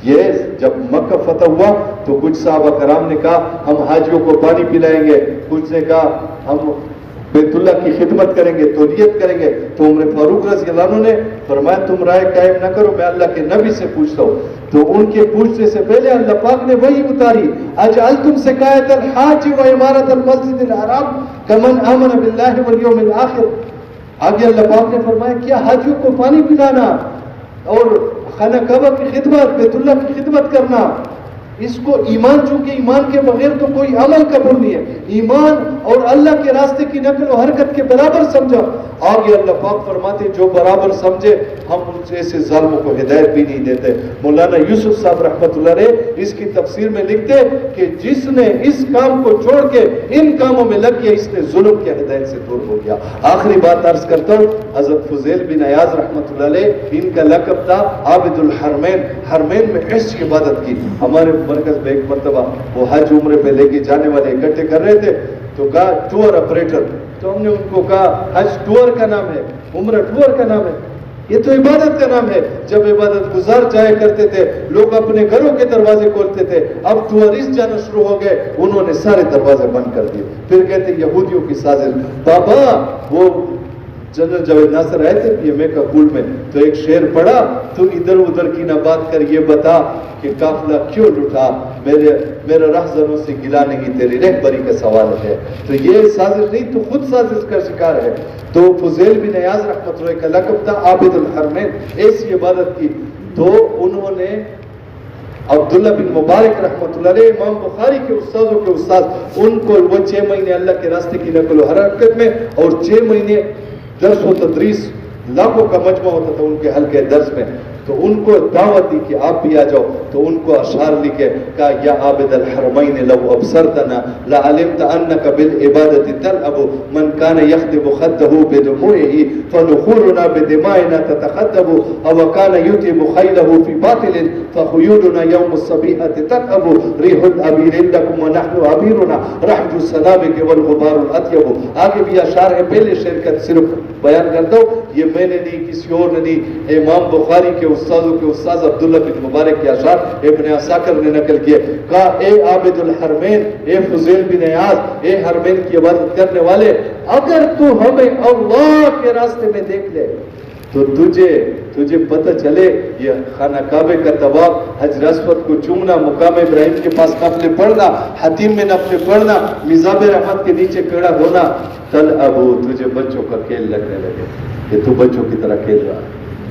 [SPEAKER 1] یہ جب مکہ فتح ہوا تو کچھ صحابہ کرام نے کہا ہم حاجیوں کو پانی پلائیں گے، کچھ نے کہا ہم بیت اللہ کی خدمت کریں گے، تولیت کریں گے. تو عمر فاروق رضی اللہ عنہ نے فرمایا تم رائے قائم نہ کرو، میں اللہ کے نبی سے پوچھتا ہوں. تو ان کے پوچھنے سے پہلے اللہ پاک نے وہی اتاری اجعلتم سقایۃ الحاج و عمارۃ المسجد الحرام کمن آمن باللہ والیوم الآخر. آگے اللہ پاک نے فرمایا کیا حاجیوں کو پانی پلانا اور خانہ کعبہ کی خدمت، بیت اللہ کی خدمت کرنا، اس کو ایمان، چونکہ ایمان کے بغیر تو کوئی عمل قبول نہیں ہے، ایمان اور اللہ کے راستے کی نقل و حرکت کے برابر سمجھا. آگے اللہ پاک فرماتے جو برابر سمجھے ہم ان سے ایسے ظالموں کو ہدایت بھی نہیں دیتے. مولانا یوسف صاحب رحمۃ اللہ علیہ اس کی تفسیر میں لکھتے کہ جس نے اس کام کو چھوڑ کے ان کاموں میں لگ گیا اس نے ظلم کی ہدایت سے دور ہو گیا. آخری بات عرض کرتا ہوں، حضرت فضیل بن ایاز رحمۃ اللہ علیہ ان کا لقب تھا عابد الحرمین. حرمین میں عشق عبادت کی. ہمارے مرکز میں ایک مرتبہ وہ حج عمرے پہ لے کے جانے والے اکٹھے کر رہے تھے تو کہا ٹور آپریٹر. تو ہم نے ان کو کہا حج ٹور کا نام ہے، عمرہ ٹور کا نام ہے، یہ تو عبادت کا نام ہے. جب عبادت گزار جایا کرتے تھے لوگ اپنے گھروں کے دروازے کھولتے تھے، اب ٹورسٹ جانا شروع ہو گئے، انہوں نے سارے دروازے بند کر دیے. پھر کہتے یہودیوں کی سازش. بابا وہ جنرل جاوید ناصر آئے تھے پی ایم اے کا پول میں تو ایک شعر پڑھا تو ادھر ادھر کی نہ بات کر یہ بتا کہ قافلہ کیوں لٹا، میرا رہزنوں سے گلا نہیں، تیری رہبری کا سوال ہے۔ تو یہ سازش نہیں، تو خود سازش کا شکار ہے۔ تو فضیل بن عیاض رحمۃ اللہ کا لقب تھا عابد الحرمین، ایسی عبادت کی۔ تو انہوں نے عبداللہ بن مبارک رحمۃ اللہ علیہ، امام بخاری کے استاذوں کے استاذ، ان کو وہ 6 مہینے اللہ کے راستے کی نقل و حرکت میں اور 6 مہینے درس و تدریس، لاکھوں کا مجمع ہوتا تھا ان کے حلقے درس میں، تو ان کو دعوت دی کہ آپ بھی آ جاؤ۔ تو ان کو اشعار لکھے، کہا یا عابد الحرمین لو ابصرتنا لعلمت انک بالعبادت تلعب، من کان یخدب خده بدموعه فنخورنا بدمائنا تتخدب، او کان یتعب خیله فی باطل فخیولنا یوم الصبیحة تتعب، ریح الابیر لکم ونحن عبیرنا رحج السنابک والغبار الاطیب۔ آگے بھی اشعار ہے، پہلے شعر کا صرف بیان کرتا ہوں، یہ میں نے نہیں، کسی اور نے نہیں، امام بخاری کے استاذوں کے استاذ عبداللہ بن مبارک کے اشعار ابن عساکر نے نقل کیے۔ کہا اے عابد الحرمین، اے فضیل بن عیاض، اے حرمین کی عبادت کرنے والے، اگر تو ہمیں اللہ کے راستے میں دیکھ لے تو تجھے پتہ چلے یہ خانہ کعبے کا طواف، حجر اسود کو چومنا، مقام ابراہیم کے پاس نفلیں پڑھنا، حتیم میں نفلیں پڑھنا، میزاب رحمت کے نیچے کھڑا ہونا، تل ابو تجھے بچوں کا کھیل لگنے لگے کہ تو بچوں کی طرح کھیل رہا۔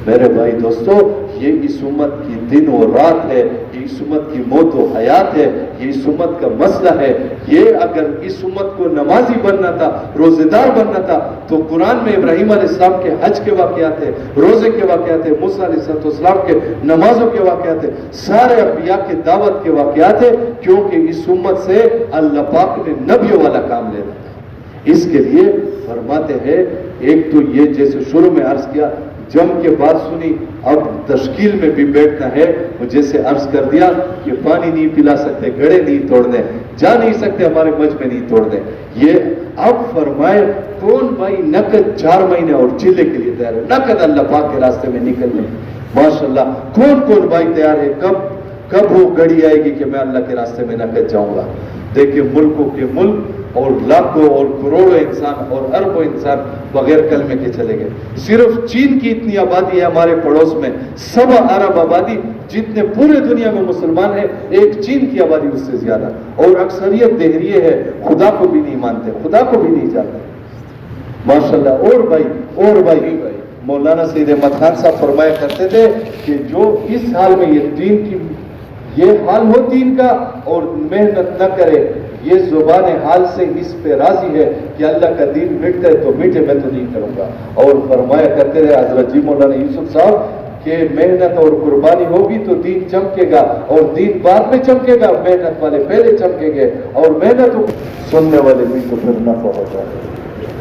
[SPEAKER 1] میرے بھائی دوستو، یہ اس امت کی دن و رات ہے، یہ اس امت کی موت و حیات ہے، یہ اس امت کا مسئلہ ہے۔ یہ اگر اس امت کو نمازی بننا تھا، روزے دار بننا تھا، تو قرآن میں ابراہیم علیہ السلام کے حج کے واقعات ہیں، روزے کے واقعات ہیں، موسیٰ علیہ السلام کے نمازوں کے واقعات ہیں، سارے انبیاء کے دعوت کے واقعات ہیں، کیونکہ اس امت سے اللہ پاک نے نبیوں والا کام لینا تھا۔ اس کے لیے فرماتے ہیں، ایک تو یہ جیسے شروع میں عرض کیا، جم کے بعد سنی، اب تشکیل میں بھی بیٹھنا ہے، جیسے عرض کر دیا کہ پانی نہیں پلا سکتے، گڑے نہیں توڑ دیں، جا نہیں سکتے ہمارے مجھ میں نہیں توڑ دیں۔ یہ اب فرمائے کون بھائی نقد 4 مہینے اور چلے کے لیے تیار ہے، نقد اللہ پاک کے راستے میں نکلنے، ماشاءاللہ کون بھائی تیار ہے؟ کب وہ گھڑی آئے گی کہ میں اللہ کے راستے میں نقد جاؤں گا؟ دیکھیں ملکوں کے ملک اور لاکھوں اور کروڑوں انسان اور اربوں انسان بغیر کلمے کے چلے گئے۔ صرف چین کی اتنی آبادی ہے ہمارے پڑوس میں، 7 ارب آبادی، جتنے پورے دنیا میں مسلمان ہیں، ایک چین کی آبادی اس سے زیادہ، اور اکثریت دہریے ہے، خدا کو بھی نہیں مانتے، خدا کو بھی نہیں جانتے ماشاءاللہ۔ اور بھائی مولانا سید احمد خان صاحب فرمایا کرتے تھے کہ جو اس حال میں یہ حال ہو دین کا اور محنت نہ کرے، یہ زبان حال سے اس پہ راضی ہے کہ اللہ کا دین مٹتا ہے تو مٹے، میں تو نہیں کروں گا۔ اور فرمایا کرتے رہے حضرت جی مولانا یوسف صاحب کہ محنت اور قربانی ہوگی تو دین چمکے گا، اور دین بعد میں چمکے گا، محنت والے پہلے چمکیں گے، اور محنت سننے والے بھی تو پھر نفع ہوتا ہے۔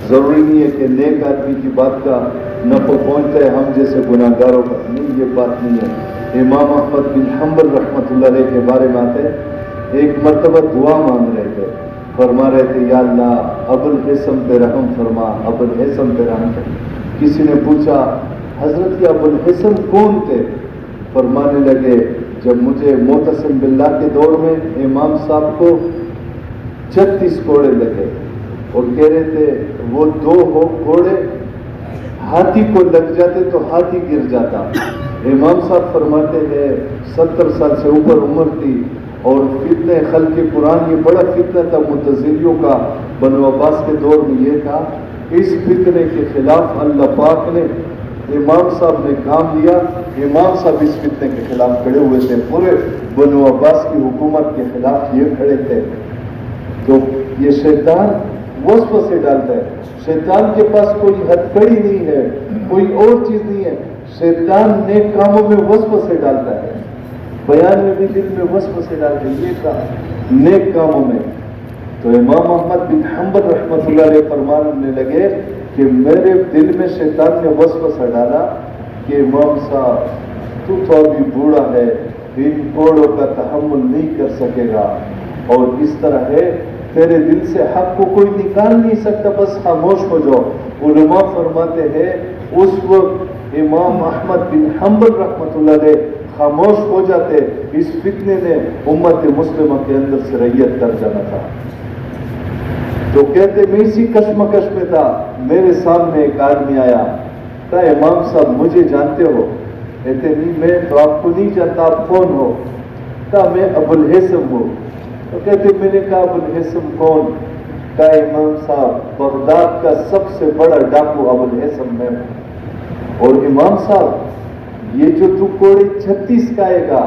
[SPEAKER 1] ضروری نہیں ہے کہ نیک آدمی کی بات کا نفع پہنچتا ہے ہم جیسے گناہگاروں کا، نہیں، یہ بات نہیں ہے۔ امام احمد بن حنبل رحمۃ اللہ علیہ کے بارے میں آتے ہیں، ایک مرتبہ دعا مانگ رہے تھے، فرما رہے تھے یا اللہ ابوالحسن پہ رحم فرما، ابوالحسن پہ رحم فرما۔ کسی نے پوچھا حضرت یہ ابوالحسن کون تھے؟ فرمانے لگے جب مجھے معتصم باللہ کے دور میں امام صاحب کو 36 کوڑے لگے اور کہہ رہے تھے وہ 2 کوڑے ہاتھی کو لگ جاتے تو ہاتھی گر جاتا۔ امام صاحب فرماتے ہیں 70 سال سے اوپر عمر تھی، اور فتنہ خلق قرآن یہ بڑا فتنہ تھا معتزلیوں کا، بنو عباس کے دور میں یہ تھا۔ اس فتنے کے خلاف اللہ پاک نے، امام صاحب نے کام لیا، امام صاحب اس فتنے کے خلاف کھڑے ہوئے تھے، پورے بنو عباس کی حکومت کے خلاف یہ کھڑے تھے۔ تو یہ شیطان وسوسے ڈالتا ہے، شیطان کے پاس کوئی ہتھکڑی نہیں ہے، کوئی اور چیز نہیں ہے، شیطان نیک کاموں میں وسوسے ڈالتا ہے، بیان میں بھی دل میں وسوسے ڈالتے ہیں، یہ کام نیک کاموں میں۔ تو امام احمد بن حنبل رحمۃ اللہ علیہ فرمانے لگے کہ میرے دل میں شیطان نے وسوسہ ڈالا کہ امام صاحب تو ابھی بوڑھا ہے، ان کوڑوں کا تحمل نہیں کر سکے گا، اور اس طرح ہے تیرے دل سے حق کو کوئی نکال نہیں سکتا، بس خاموش ہو جاؤ۔ علماء فرماتے ہیں اس وقت امام احمد بن حنبل رحمۃ اللہ علیہ خاموش ہو جاتے، اس فتنے نے امت مسلمہ کے اندر سرعیت کر جانا تھا۔ تو کہتے میں اسی کشمکش میں تھا، میرے سامنے ایک آدمی آیا، کہا امام صاحب مجھے جانتے ہو؟ کہتے نہیں میں تو آپ کو نہیں جانتا، آپ کون ہو؟ کہا میں ابو الحسم ہوں. تو کہتے میں نے کہا ابو الحسم کون؟ کہا امام صاحب بغداد کا سب سے بڑا ڈاکو ابو الحسم میں ہوں. اور امام صاحب یہ جو تو کوڑے 36 کہے گا،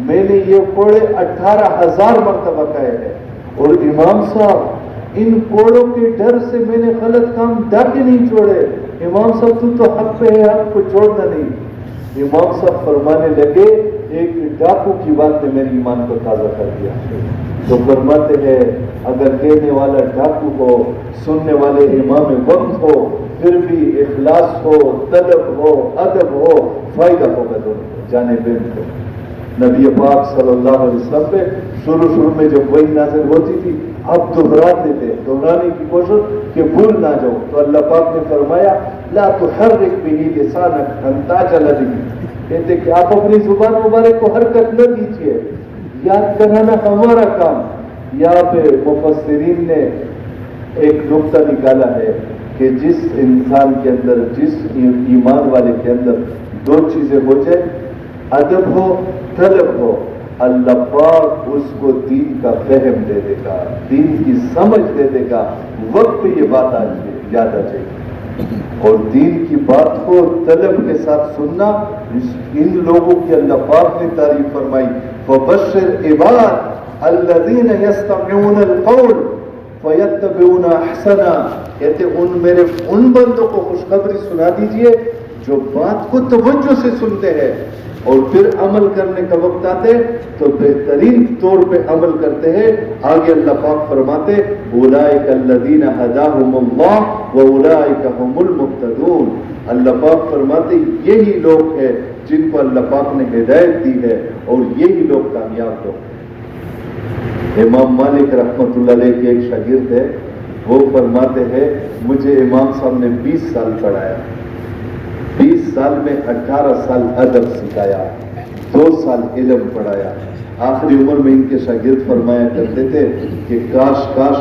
[SPEAKER 1] میں نے یہ کوڑے 18,000 مرتبہ کہے ہیں. اور امام صاحب ان کوڑوں کے ڈر سے میں نے غلط کام ڈاکے نہیں چھوڑے. امام صاحب تو حق پہ ہے، حق کو چھوڑنا نہیں. امام صاحب فرمانے لگے ایک ڈاکو کی بات نے میرے ایمان کو تازہ کر دیا. تو فرماتے ہیں اگر کہنے والا ڈاکو ہو، سننے والے امام وقت ہو، پھر بھی اخلاص ہو، طلب ہو، ادب ہو، فائدہ ہوگا دونوں کو، جانے بین کو. نبی پاک صلی اللہ علیہ وسلم پہ شروع میں جب وہی نازل ہوتی تھی آپ دہراتے تھے، دہرانے کی کوشش کہ بھول نہ جاؤ. تو اللہ پاک نے فرمایا لا تحرک به لسانک ان تعجل به، کہتے کہ آپ اپنی زبان مبارک کو حرکت نہ دیجیے، یاد کرانا ہمارا کام. یہاں پہ مفسرین نے ایک نقطہ نکالا ہے کہ جس انسان کے اندر، جس ایمان والے کے اندر دو چیزیں ہو جائے، ادب ہو، طلب ہو، اللہ پاک اس کو دین کا فہم دے دے گا، دین کی سمجھ دے دے گا. وقت پہ یہ بات یاد آ جائے گی. اور دین کی بات کو طلب کے ساتھ سننا، ان لوگوں کی اللہ پاک نے تعریف فرمائی فبشر عباد الذین یستمعون القول فیتبعون احسنا، کہتے ان بندوں کو خوشخبری سنا دیجئے جو بات کو توجہ سے سنتے ہیں اور پھر عمل کرنے کا وقت آتے تو بہترین طور پہ عمل کرتے ہیں. آگے اللہ پاک فرماتے اولئک الذین ھداھم اللہ واولئک ھم المہتدون. اللہ پاک فرماتے یہی لوگ ہیں جن کو اللہ پاک نے ہدایت دی ہے اور یہی لوگ کامیاب لوگ ہیں. امام مالک رحمۃ اللہ علیہ کے ایک شاگرد ہے، وہ فرماتے ہیں مجھے امام صاحب نے 20 سال پڑھایا، 20 سال میں 18 سال ادب سکھایا، 2 سال علم پڑھایا. آخری عمر میں ان کے شاگرد فرمایا کرتے تھے کہ کاش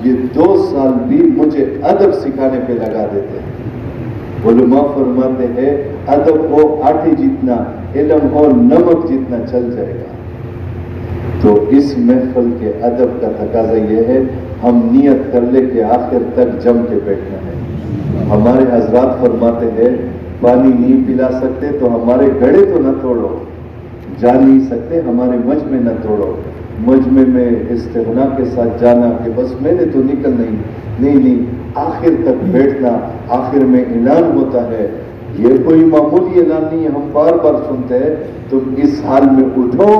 [SPEAKER 1] یہ 2 سال بھی مجھے ادب سکھانے پہ لگا دیتے. علماء فرماتے ہیں ادب ہو آٹے جتنا، علم ہو نمک جتنا چل جائے گا. تو اس محفل کے ادب کا تقاضا یہ ہے ہم نیت کر لے کہ آخر تک جم کے بیٹھنا ہے. ہمارے حضرات فرماتے ہیں پانی نہیں پلا سکتے تو ہمارے گڑھے تو نہ توڑو، جا نہیں سکتے ہمارے مجمع نہ توڑو. مجمع میں استغنا کے ساتھ جانا کہ بس میں نے تو نکل نہیں، آخر تک بیٹھنا. آخر میں اعلان ہوتا ہے، یہ کوئی معمولی اعلان نہیں ہے، ہم بار بار سنتے ہیں تم اس حال میں اٹھو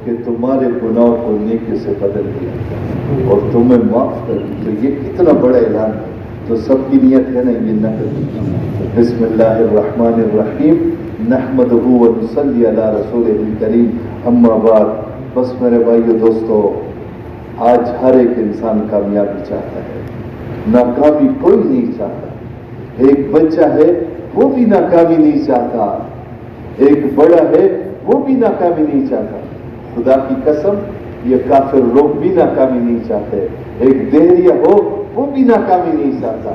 [SPEAKER 1] کہ تمہارے گناہوں کو نیکی سے بدل دیا اور تمہیں معاف کر دیا. تو یہ کتنا بڑا اعلان ہے. تو سب کی نیت ہے نا یہ نہ کریں. بسم اللہ الرحمن الرحیم نحمدہ ونصلی علی رسولہ الکریم. اما بعد. بس میرے بھائیو دوستو، آج ہر ایک انسان کامیابی چاہتا ہے، ناکامی کوئی نہیں چاہتا. ایک بچہ ہے وہ بھی ناکامی نہیں چاہتا، ایک بڑا ہے وہ بھی ناکامی نہیں چاہتا. خدا کی قسم یہ کافر لوگ بھی ناکامی نہیں چاہتے. ایک دہریہ ہو وہ بھی ناکامی نہیں چاہتا،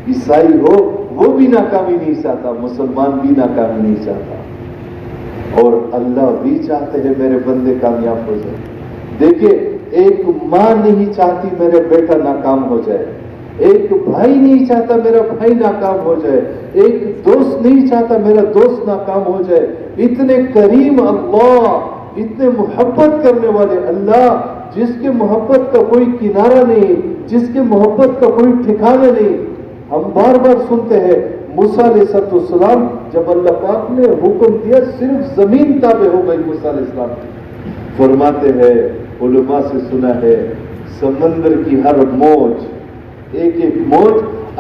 [SPEAKER 1] عیسائی ہو وہ بھی ناکامی نہیں چاہتا، مسلمان بھی ناکامی نہیں چاہتا. اور اللہ بھی چاہتے ہیں میرے بندے کامیاب ہو جائے. دیکھیں ایک ماں نہیں چاہتی میرا بیٹا ناکام ہو جائے، ایک بھائی نہیں چاہتا میرا بھائی ناکام ہو جائے، ایک دوست نہیں چاہتا میرا دوست ناکام ہو جائے. اتنے کریم اللہ، اتنے محبت کرنے والے اللہ، جس کے محبت کا کوئی کنارہ نہیں، جس کے محبت کا کوئی ٹھکانہ نہیں. ہم بار بار سنتے ہیں موسیٰ علیہ السلام جب اللہ پاک نے حکم دیا صرف زمین تابع ہو گئی موسیٰ علیہ السلام کی. فرماتے ہیں علماء سے سنا ہے سمندر کی ہر موج، ایک ایک موج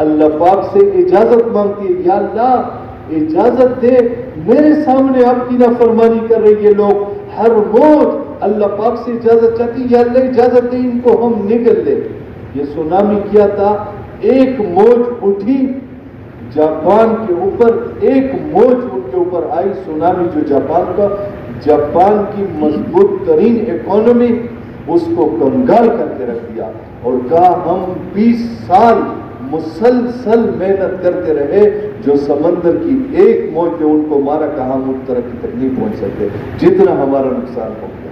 [SPEAKER 1] اللہ پاک سے اجازت مانگتی ہے، یا اللہ اجازت دے، میرے سامنے آپ کی نافرمانی کر رہی ہے لوگ. ہر موج اللہ پاک سے اجازت چاہتی، یا اللہ اجازت دے ان کو ہم نگل لیں. یہ سونامی کیا تھا، ایک موج اٹھی جاپان کے اوپر، ایک موج ان کے اوپر آئی سونامی، جو جاپان کی مضبوط ترین اکانومی اس کو کنگال کر کے رکھ دیا اور کہا ہم 20 سال مسلسل محنت کرتے رہے، جو سمندر کی ایک موج نے ان کو مارا، کہا ہم اس طرح کی تک نہیں پہنچ سکتے جتنا ہمارا نقصان ہو گیا.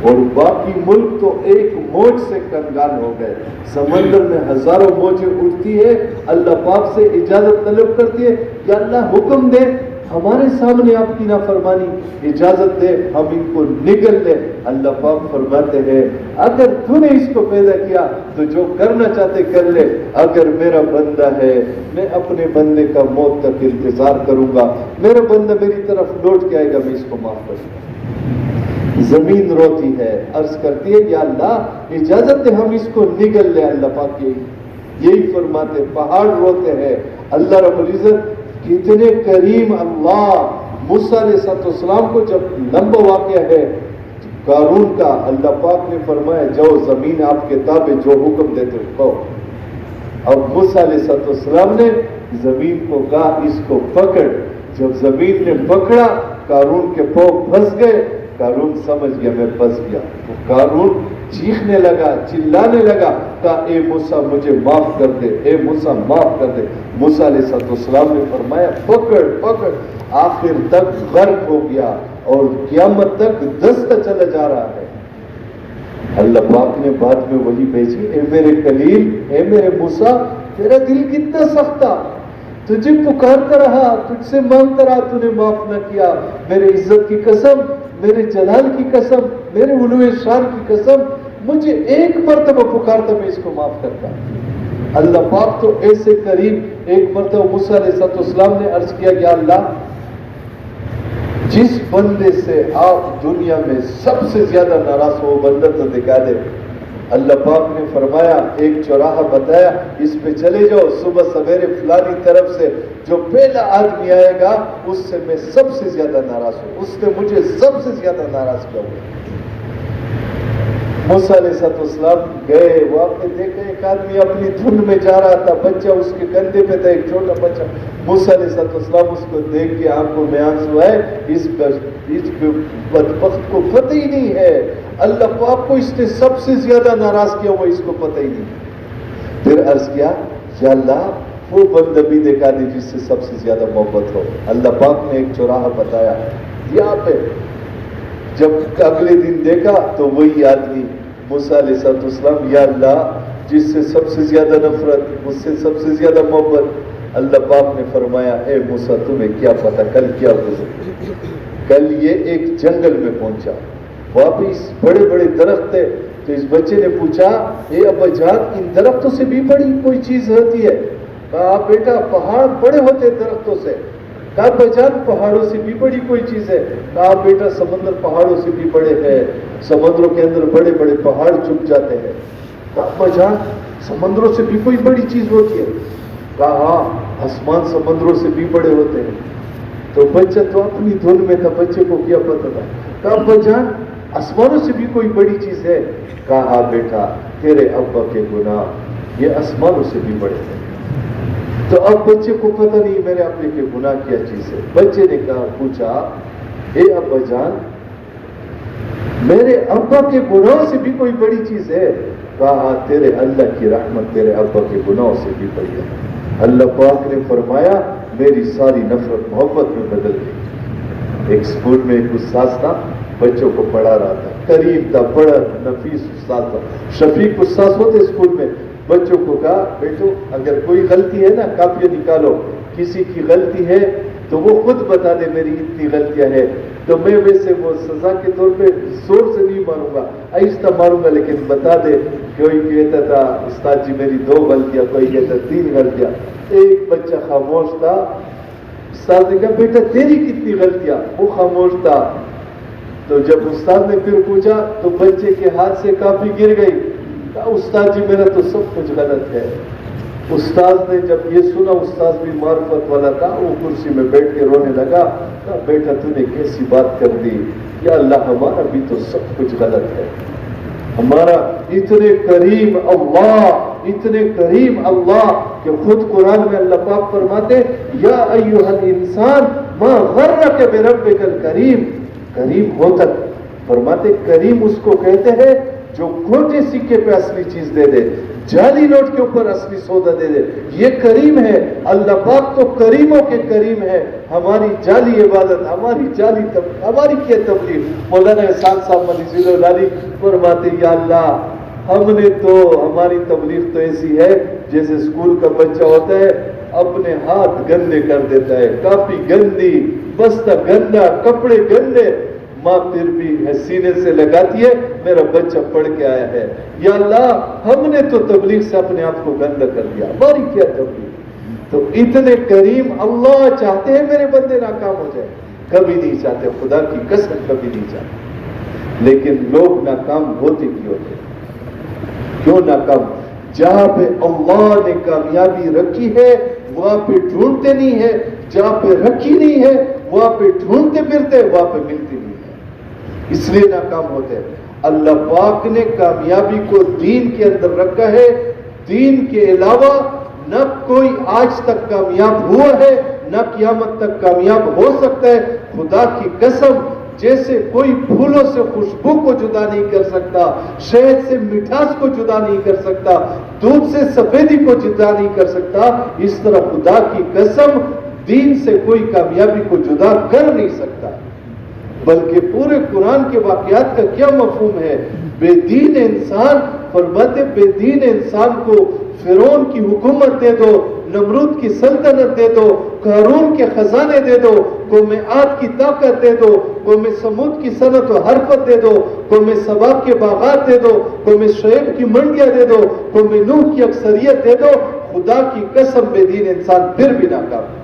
[SPEAKER 1] اور باقی ملک تو ایک موج سے کنگال ہو گئے. سمندر میں ہزاروں موجیں اٹھتی ہے, اللہ پاک سے اجازت طلب کرتی ہے, یا اللہ حکم دے ہمارے سامنے آپ کی نافرمانی, اجازت دے ہم ان کو نگل لیں. اللہ پاک فرماتے ہیں اگر تو نے اس کو پیدا کیا تو جو کرنا چاہتے کر لے. اگر میرا بندہ ہے میں اپنے بندے کا موت تک انتظار کروں گا, میرا بندہ میری طرف لوٹ کے آئے گا, میں اس کو معاف کروں گا. زمین روتی ہے, عرض کرتی ہے یا اللہ اجازت دے ہم اس کو نگل لیں. اللہ پاک یہی فرماتے. پہاڑ روتے ہیں, اللہ رب العزت کتنے کریم اللہ. موسیٰ علیہ السلام کو جب لمبا واقعہ ہے قارون کا, اللہ پاک نے فرمایا جاؤ زمین آپ کے تابع, جو حکم دیتے ہو کہو. اب موسیٰ علیہ السلام نے زمین کو کہا اس کو پکڑ. جب زمین نے پکڑا قارون کے پاؤں پھنس گئے. قارون سمجھ گیا میں پھنس گیا. تو قارون چیخنے لگا, چلانے لگا, کہا اے موسیٰ مجھے معاف کر دے, اے موسیٰ معاف کر دے. موسیٰ علیہ السلام نے فرمایا پکڑ پکڑ. آخر تک غرق ہو گیا اور قیامت تک دستا چلا جا رہا ہے. اللہ پاک نے بعد میں وہی بھیجی, اے میرے کلیم, اے میرے موسیٰ تیرا دل کتنا سخت تھا, تجھے پکارتا رہا, تجھ سے مانگتا رہا, تو نے معاف نہ کیا. میرے عزت کی قسم, میرے جلال کی قسم, میرے علو شان کی قسم, مجھے ایک مرتبہ پکارتا میں اس کو معاف کرتا. اللہ پاک تو ایسے کریم. ایک مرتبہ موسیٰ علیہ السلام نے عرض کیا یا اللہ جس بندے سے آپ دنیا میں سب سے زیادہ ناراض ہو وہ بندہ تو دکھا دے. اللہ پاک نے فرمایا ایک چوراہا بتایا, اس پہ چلے جاؤ, صبح سویرے فلانی طرف سے جو پہلا آدمی آئے گا اس سے میں سب سے زیادہ ناراض ہوں, اس نے مجھے سب سے زیادہ ناراض کیا ہوا. موسیٰ علیہ السلام گئے, وہاں پہ دیکھا ایک آدمی اپنی دھن میں جا رہا تھا, بچہ اس کے کندھے پہ تھا, ایک چھوٹا بچہ. موسیٰ علیہ السلام اس کو دیکھ کے آنکھوں میں آنسو ہے, اس بدبخت کو پتہ ہی نہیں ہے اللہ پاک کو اس نے سب سے زیادہ ناراض کیا ہوا, اس کو پتہ ہی نہیں. پھر عرض کیا یا اللہ وہ بندہ بھی دکھا دے جس سے سب سے زیادہ محبت ہو. اللہ پاک نے ایک چوراہا بتایا یہاں پہ. جب اگلے دن دیکھا تو وہی آدمی موسیٰ علیہ السلام, یا اللہ جس سے سب سے زیادہ نفرت, مجھ سے سب سے زیادہ محبت. اللہ پاک نے فرمایا اے موسیٰ تمہیں کیا پتا کل کیا گزرا. کل یہ ایک جنگل میں پہنچا, وہاں پہ اس بڑے بڑے درخت تھے. تو اس بچے نے پوچھا اے ابا جان ان درختوں سے بھی بڑی کوئی چیز ہوتی ہے؟ کہا بیٹا پہاڑ بڑے ہوتے درختوں سے. کہا ابا جان پہاڑوں سے بھی بڑی کوئی چیز ہے؟ کہا بیٹا سمندر پہاڑوں سے بھی بڑے ہیں, سمندروں کے اندر بڑے بڑے پہاڑ چھپ جاتے ہیں. کہا ابا جان سمندروں سے بھی کوئی بڑی چیز ہوتی ہے؟ کہا ہاں آسمان سمندروں سے بھی بڑے ہوتے ہیں. تو بچہ تو اپنی دھن میں تھا, بچے کو کیا پتا تھا. کہا ابا جان آسمانوں سے بھی کوئی بڑی چیز ہے؟ کہا ہاں بیٹا تیرے ابا کے گناہ یہ آسمانوں سے بھی بڑے ہیں. تو اب بچے کو پتہ نہیں میرے ابے کے گناہ کیا چیز ہے. بچے نے کہا پوچھا اے ابا جان میرے ابا کے گناہوں سے بھی کوئی بڑی چیز ہے؟ کہا تیرے اللہ کی رحمت تیرے ابا کے گناہوں سے بھی بڑی ہے. اللہ پاک نے فرمایا میری ساری نفرت محبت میں بدل گئی. ایک اسکول میں ایک استاذ تھا, بچوں کو پڑھا رہا تھا, قریب تھا, بڑا نفیس استاذ تھا, شفیق استاذ ہوتے اسکول میں. بچوں کو کہا بیٹو اگر کوئی غلطی ہے نا کاپیاں نکالو, کسی کی غلطی ہے تو وہ خود بتا دے میری اتنی غلطیاں ہیں, تو میں ویسے وہ سزا کے طور پہ زور سے نہیں ماروں گا, آہستہ ماروں گا, لیکن بتا دے. کوئی کہتا تھا استاد جی میری 2 غلطیاں, کوئی کہتا 3 غلطیاں. ایک بچہ خاموش تھا. استاد نے کہا بیٹا تیری کتنی غلطیاں؟ وہ خاموش تھا. تو جب استاد نے پھر پوچھا تو بچے کے ہاتھ سے کاپی گر گئی. کہا استاد جی میرا تو سب کچھ غلط ہے. استاد نے جب یہ سنا, استاد بھی معرفت والا تھا, وہ کرسی میں بیٹھ کے رونے لگا. کہا بیٹا تو نے کیسی بات کر دی, یا اللہ ہمارا بھی تو سب کچھ غلط ہے. ہمارا اتنے کریم اللہ کہ خود قرآن میں اللہ پاک فرماتے یا ایھا الانسان ما غرک بربک الکریم. کریم ہوتا فرماتے کریم اس کو کہتے ہیں جو کھوٹے سکے پہ اصلی چیز دے دے. جعلی نوٹ کے اوپر اصلی سودا دے دے. یہ کریم ہے. اللہ پاک تو کریموں کے کریم ہے. ہماری جعلی عبادت, ہماری کیا تبلیغ. مولانا احسان صاحب مدیث العلی فرماتے یا اللہ ہم نے تو, ہماری تبلیغ تو ایسی ہے جیسے اسکول کا بچہ ہوتا ہے اپنے ہاتھ گندے کر دیتا ہے, کاپی گندی, بستہ گندا, کپڑے گندے, ماں پھر بھی سینے سے لگاتی ہے میرا بچہ پڑھ کے آیا ہے. یا اللہ ہم نے تو تبلیغ سے اپنے آپ کو گندا کر دیا, ہماری کیا تبلیغ. تو اتنے کریم اللہ چاہتے ہیں میرے بندے ناکام ہو جائے, کبھی نہیں چاہتے, خدا کی قسم کبھی نہیں چاہتے. لیکن لوگ ناکام ہوتے کیوں ہوتے, کیوں ناکام؟ جہاں پہ اللہ نے کامیابی رکھی ہے وہاں پہ ڈھونڈتے نہیں ہے, جہاں پہ رکھی نہیں ہے وہاں پہ ڈھونڈتے پھرتے, وہاں پہ ملتی نہیں ہے, اس لیے ناکام ہوتے ہیں. اللہ پاک نے کامیابی کو دین کے اندر رکھا ہے. دین کے علاوہ نہ کوئی آج تک کامیاب ہوا ہے نہ قیامت تک کامیاب ہو سکتا ہے. خدا کی قسم, جیسے کوئی پھولوں سے خوشبو کو جدا نہیں کر سکتا, شہد سے مٹھاس کو جدا نہیں کر سکتا, دودھ سے سفیدی کو جدا نہیں کر سکتا, اس طرح خدا کی قسم دین سے کوئی کامیابی کو جدا کر نہیں سکتا. بلکہ پورے قرآن کے واقعات کا کیا مفہوم ہے؟ بے دین انسان, فرماتے بے دین انسان کو فرعون کی حکومت دے دو, نمرود کی سلطنت دے دو, قارون کے خزانے دے دو, قوم عاد کی طاقت دے دو, قوم سمود کی صنعت و حرفت دے دو, قوم سبا کے باغات دے دو, قوم شعیب کی منڈیاں دے دو, قوم نوح کی اکثریت دے دو, خدا کی قسم بے دین انسان پھر بھی ناکام.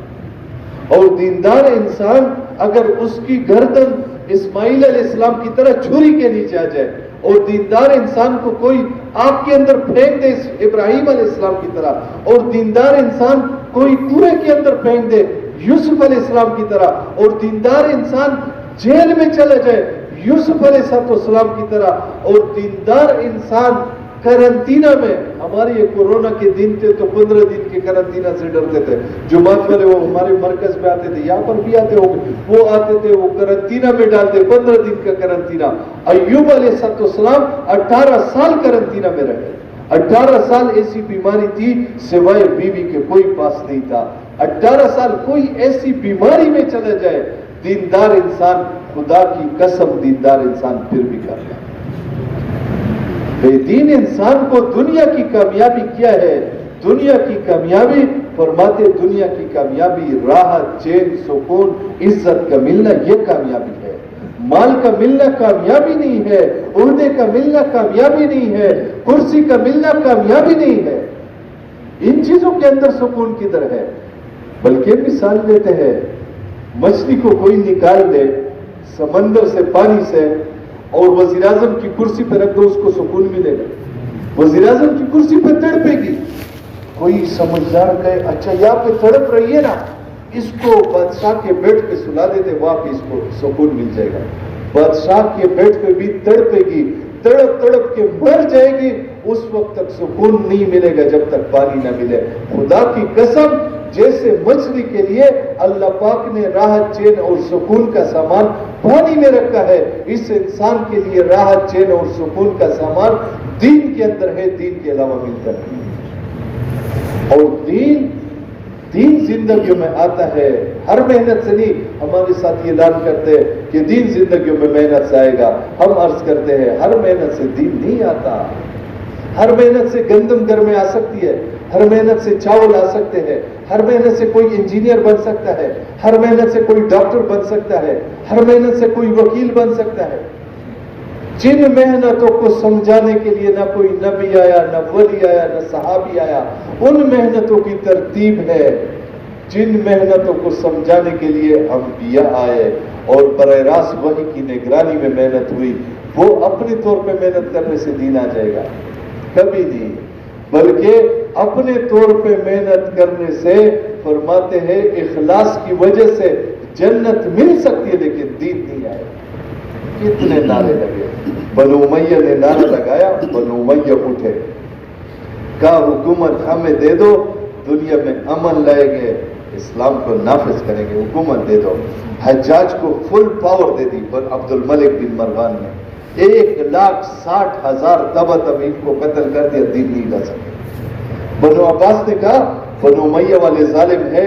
[SPEAKER 1] اور دیندار انسان اگر اس کی گردن اسماعیل علیہ السلام کی طرح چھری کے نیچے آ جائے, اور دیندار انسان کو کوئی آپ کے اندر پھینک دے ابراہیم علیہ السلام کی طرح, اور دیندار انسان کوئی کنویں کے اندر پھینک دے یوسف علیہ السلام کی طرح, اور دیندار انسان جیل میں چلا جائے یوسف علیہ السلام کی طرح, اور دیندار انسان کرنٹینہ میں, ہمارے یہ کورونا کے دن تھے تو 15 دن کے کرنٹینہ سے ڈرتے تھے. جماعت والے وہ ہمارے مرکز میں آتے تھے, یہاں پر بھی آتے ہوں گے, وہ آتے تھے وہ کرنٹینہ میں ڈالتے 15 دن کا کرنٹینہ. ایوب علیہ السلام 18 سال کرنٹینہ میں رہے. 18 سال ایسی بیماری تھی سوائے بیوی کے کوئی پاس نہیں تھا. 18 سال کوئی ایسی بیماری میں چلا جائے, دیندار انسان, خدا کی قسم دیندار انسان پھر بھی کرتا ہے. بے دین انسان کو دنیا کی کامیابی کیا ہے؟ دنیا کی کامیابی, فرماتے دنیا کی کامیابی راحت, چین, سکون, عزت کا ملنا یہ کامیابی ہے. مال کا ملنا کامیابی نہیں ہے, عہدے کا ملنا کامیابی نہیں ہے, کرسی کا ملنا کامیابی نہیں ہے. ان چیزوں کے اندر سکون کدھر ہے؟ بلکہ مثال دیتے ہیں, مچھلی کو کوئی نکال دے سمندر سے, پانی سے, اور وزیر اعظم کی کرسی پہ رکھ دو, اس کو سکون ملے گا؟ وزیر اعظم کی کرسی پہ تڑپے گی. کوئی سمجھدار کہے اچھا یہاں پہ تڑپ رہی ہے نا, اس کو بادشاہ کے بیڈ پہ سلا دیتے, وہاں پہ اس کو سکون مل جائے گا. بادشاہ کے بیڈ پہ بھی تڑپے گی, تڑپ تڑپ کے مر جائے گی, اس وقت تک سکون نہیں ملے گا جب تک پانی نہ ملے. خدا کی قسم, جیسے مچھلی کے لیے اللہ پاک نے راحت, چین اور سکون کا سامان پانی میں رکھا ہے, اس انسان کے لیے راحت, چین اور سکون کا سامان دین کے اندر ہے, دین کے علاوہ ملتا ہے. اور دین زندگیوں میں آتا ہے, ہر محنت سے نہیں. ہمارے ساتھ یہ اعلان کرتے ہیں کہ دین زندگیوں میں محنت سے آئے گا. ہم عرض کرتے ہیں ہر محنت سے دین نہیں آتا. ہر محنت سے گندم گھر میں آ سکتی ہے, ہر محنت سے چاول آ سکتے ہیں, ہر محنت سے کوئی انجینئر بن سکتا ہے, ہر محنت سے کوئی ڈاکٹر بن سکتا ہے, ہر محنت سے کوئی وکیل بن سکتا ہے. جن محنتوں کو سمجھانے کے لیے نہ کوئی نبی آیا, نہ ولی آیا, نہ صحابی آیا, ان محنتوں کی ترتیب ہے. جن محنتوں کو سمجھانے کے لیے انبیاء آئے اور براہ راست وحی کی نگرانی میں محنت ہوئی, وہ اپنے طور پہ محنت کرنے سے دین آ جائے گا؟ کبھی نہیں. بلکہ اپنے طور پہ محنت کرنے سے, فرماتے ہیں اخلاص کی وجہ سے جنت مل سکتی ہے, لیکن دین نہیں آئے. کتنے نعرے لگے, بنو امیہ نے نعرہ لگایا, بنو امیہ اٹھے, کہا حکومت ہمیں دے دو, دنیا میں امن لائیں گے, اسلام کو نافذ کریں گے, حکومت دے دو. حجاج کو فل پاور دے دی عبد الملک بن مروان نے, 1,60,000 تبا تمیم کو قتل کر دیا, دین نہیں لا سکے. بنو عباس نے کہا بنو امیہ والے ظالم ہے،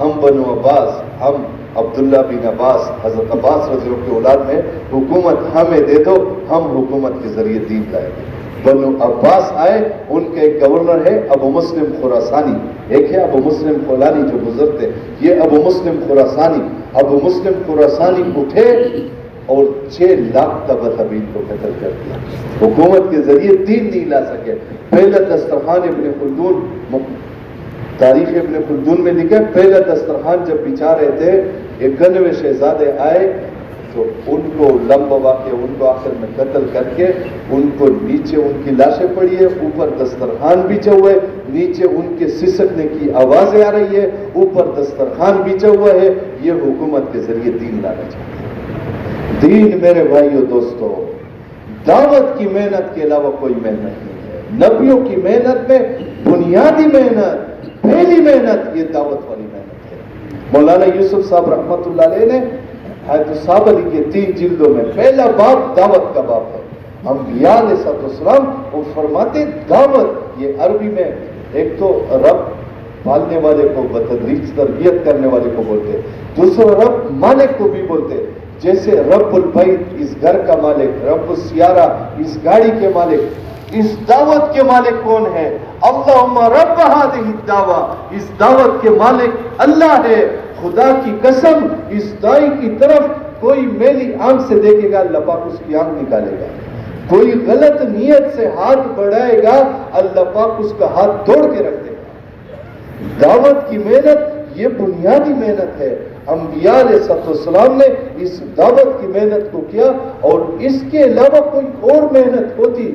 [SPEAKER 1] ہم بنو عباس، ہم عبداللہ بن عباس، حضرت عباس رضی اللہ عنہ کی اولاد میں، حکومت ہمیں دے دو، ہم حکومت کے ذریعے دین لائیں گے۔ بنو عباس آئے، ان کا ایک گورنر ہے ابو مسلم خراسانی، ایک ہے ابو مسلم خولانی جو گزرتے، یہ ابو مسلم خراسانی۔ ابو مسلم خراسانی اٹھے اور 6 لاکھ تبتبین کو قتل کر دیا، حکومت کے ذریعے دین نہیں لا سکے۔ پہلا دسترخوان ابن خلدون، تاریخ ابن خلدون میں لکھا، پہلا دسترخوان جب بچھا رہے تھے 91 شہزادے آئے تو ان کو لمبا کے ان کو آخر میں قتل کر کے ان کو نیچے ان کی لاشیں پڑی ہے، اوپر دسترخوان بچھا ہوا ہے، نیچے ان کے سسکنے کی آوازیں آ رہی ہے، اوپر دسترخوان بچھا ہوا ہے۔ یہ حکومت کے ذریعے دین لانا چاہتے ہیں۔ دین میرے بھائیو دوستو دعوت کی محنت کے علاوہ کوئی محنت نہیں ہے۔ نبیوں کی محنت میں بنیادی محنت، پہلی محنت یہ دعوت والی محنت ہے۔ مولانا یوسف صاحب رحمت اللہ علیہ نے حیات صاحب علی کے 3 جلدوں میں پہلا باب دعوت کا باب ہے۔ انبیاء علیہ السلام وہ فرماتے دعوت، یہ عربی میں ایک تو رب پالنے والے کو بتدریج تربیت کرنے والے کو بولتے، دوسرا رب مالک کو بھی بولتے، جیسے رب البیت اس گھر کا مالک، رب السیارہ اس گاڑی کے مالک۔ اس دعوت کے مالک کون ہے؟ اللہم رب ہذہ الدعوہ، اس دعوت کے مالک اللہ ہے۔ خدا کی قسم اس دائی کی طرف کوئی میلی آنکھ سے دیکھے گا، اللہ پاک اس کی آنکھ نکالے گا۔ کوئی غلط نیت سے ہاتھ بڑھائے گا، اللہ پاک اس کا ہاتھ توڑ کے رکھ دے گا۔ دعوت کی محنت یہ بنیادی محنت ہے۔ انبیاء علیہ السلام نے اس دعوت کی محنت کو کیا، اور اس کے علاوہ کوئی اور محنت ہوتی۔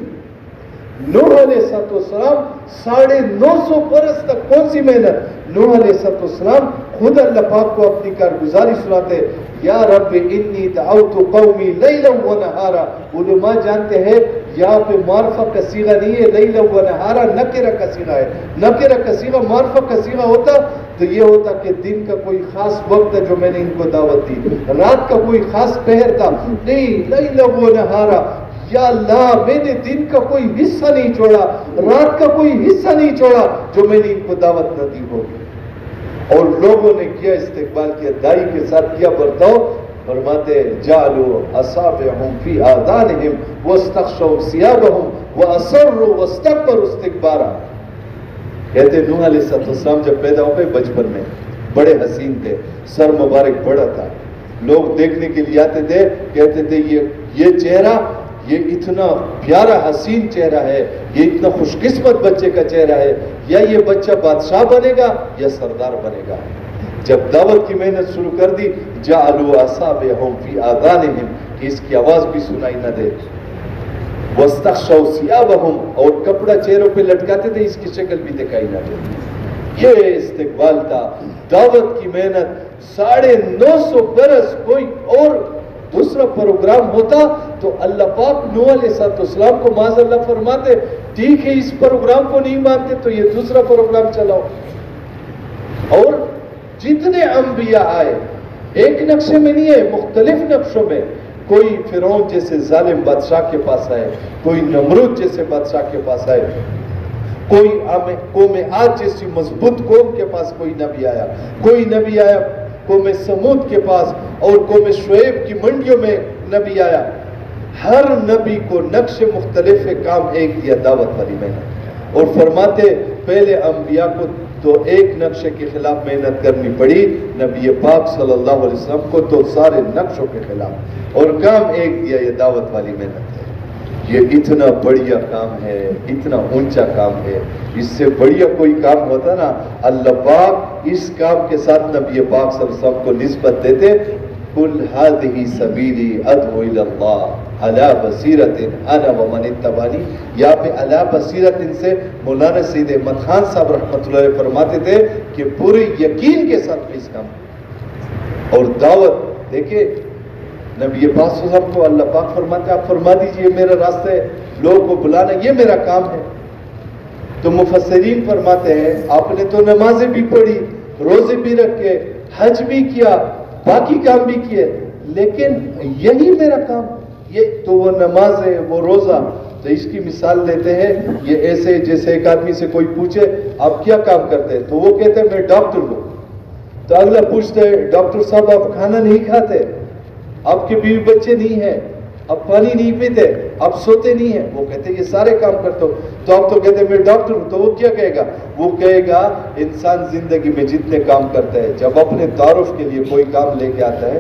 [SPEAKER 1] نوح علیہ السلام 950 برس تک کون سی محنت؟ نوح علیہ السلام خود اللہ پاک کو اپنی کارگزاری سناتے، یا رب انی دعوت قومی لیلا و نہارا۔ علماء جانتے ہیں یہاں پہ معرفہ کا صیغہ نہیں ہے، لیلا و نہارا نکرہ کا صیغہ ہے۔ نکرہ کا صیغہ معرفہ کا صیغہ ہوتا تو یہ ہوتا کہ دن کا کوئی خاص وقت ہے جو میں نے ان کو دعوت دی، رات کا کوئی خاص پہر تھا، نہیں، لیلا و نہارا، یا اللہ میں نے دن کا کوئی حصہ نہیں چھوڑا، رات کا کوئی حصہ نہیں چھوڑا جو میں نے ان کو دعوت نہ دی ہو۔ اور لوگوں نے کیا استقبال کیا، دائی کے ساتھ کیا برتاؤ، فرماتے جعلوا اصابعهم فی آذانہم واستغشوا ثیابہم واسروا واستكبروا استکبارا۔ کہتے نوح علیہ السلام جب پیدا ہو گئے بچپن میں بڑے حسین تھے، سر مبارک بڑا تھا، لوگ دیکھنے کے لیے آتے تھے، کہتے تھے یہ چہرہ، یہ اتنا پیارا حسین چہرہ ہے، یہ اتنا خوش قسمت بچے کا چہرہ ہے، یا یہ بچہ بادشاہ بنے گا یا سردار بنے گا۔ جب دعوت کی محنت شروع کر دی، جعلوا اصابعهم فی آذانہم، کہ اس کی آواز بھی سنائی نہ دے، واستغشوا ثیابہم، اور کپڑا چہروں پہ لٹکاتے تھے اس کی شکل بھی دکھائی نہ دے۔ یہ استقبال تھا دعوت کی محنت۔ 950 برس کوئی اور دوسرا پروگرام ہوتا تو اللہ پاک نوح علیہ السلام کو معاذ اللہ فرماتے ٹھیک ہے اس پروگرام کو نہیں مانتے تو یہ دوسرا پروگرام چلاؤ۔ اور جتنے انبیاء آئے ایک نقشے میں نہیں ہے، مختلف نقشوں میں۔ کوئی فرعون جیسے ظالم بادشاہ کے پاس آئے، کوئی نمرود جیسے بادشاہ کے پاس آئے، کوئی قوم عاد جیسی مضبوط قوم کے پاس کوئی نبی آیا، کوئی نبی آیا قوم سمود کے پاس، اور قوم شعیب کی منڈیوں میں نبی آیا۔ ہر نبی کو نقش مختلف کام ایک دیا، دعوت والی محنت۔ اور فرماتے پہلے انبیاء کو تو ایک نقشے کے خلاف محنت کرنی پڑی، نبی پاک صلی اللہ علیہ وسلم کو تو سارے نقشوں کے خلاف، اور کام ایک دیا، یہ دعوت والی محنت ہے۔ یہ اتنا بڑھیا کام ہے، اتنا اونچا کام ہے، اس سے بڑھیا کوئی کام ہوتا نا، اللہ پاک اس کام کے ساتھ نبی پاک صلی اللہ علیہ وسلم کو نسبت دیتے، قل هذه سبیلی ادعو الی اللہ علی بصیرۃ انا ومن اتبعنی۔ یہاں پہ علی بصیرۃ سے مولانا سید احمد خان صاحب رحمۃ اللہ علیہ فرماتے تھے کہ پورے یقین کے ساتھ اس کام اور دعوت۔ دیکھیں نبی پاک صلی اللہ علیہ وسلم کو اللہ پاک فرماتے آپ فرما دیجئے میرا راستہ ہے، لوگوں کو بلانا یہ میرا کام ہے۔ تو مفسرین فرماتے ہیں آپ نے تو نمازیں بھی پڑھی، روزے بھی رکھے، حج بھی کیا، باقی کام بھی کیے، لیکن یہی میرا کام، یہ تو وہ نماز ہے، وہ روزہ۔ تو اس کی مثال دیتے ہیں، یہ ایسے جیسے ایک آدمی سے کوئی پوچھے آپ کیا کام کرتے ہیں؟ تو وہ کہتے ہیں میں ڈاکٹر ہوں. تو اگلا پوچھتے ہیں ڈاکٹر صاحب آپ کھانا نہیں کھاتے، آپ کے بیوی بچے نہیں ہیں، آپ پانی نہیں پیتے، آپ سوتے نہیں ہیں؟ وہ کہتے ہیں یہ سارے کام کرتا ہوں. تو آپ تو کہتے ہیں میں ڈاکٹر ہوں. تو وہ کیا کہے گا؟ وہ کہے گا انسان زندگی میں جتنے کام کرتا ہے جب اپنے تعارف کے لیے کوئی کام لے کے آتا ہے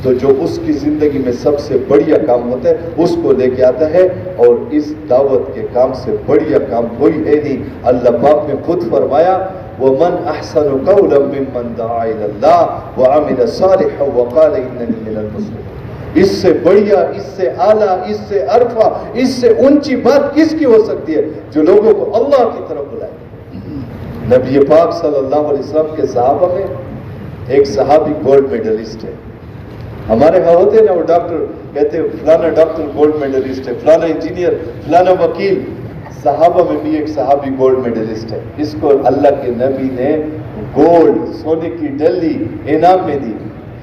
[SPEAKER 1] تو جو اس کی زندگی میں سب سے بڑھیا کام ہوتا ہے اس کو لے کے آتا ہے، اور اس دعوت کے کام سے بڑھیا کام کوئی ہے نہیں. اللہ پاک نے خود فرمایا وَمَنْ أَحْسَنُ قَوْلًا مِّمَّنْ دَعَا إِلَى اللَّهِ وَعَمِلَ صَالِحًا وَقَالَ إِنَّنِي مِنَ الْمُسْلِمِينَ. اس سے بڑھیا، اس سے اعلیٰ، اس سے عرفہ، اس سے اونچی بات کس کی ہو سکتی ہے؟ جو لوگوں کو اللہ کی طرف بلائے. نبی پاک صلی اللہ علیہ وسلم کے صحابہ میں ایک صحابی گولڈ میڈلسٹ ہے. ہمارے ہاں ہوتے ہیں نا وہ ڈاکٹر کہتے ہیں فلانا ڈاکٹر گولڈ میڈلسٹ ہے، فلانا انجینئر، فلانا وکیل. صحابہ میں بھی ایک صحابی گولڈ میڈلسٹ ہے. اس کو اللہ کے نبی نے گولڈ، سونے کی ڈلی انعام میں دی.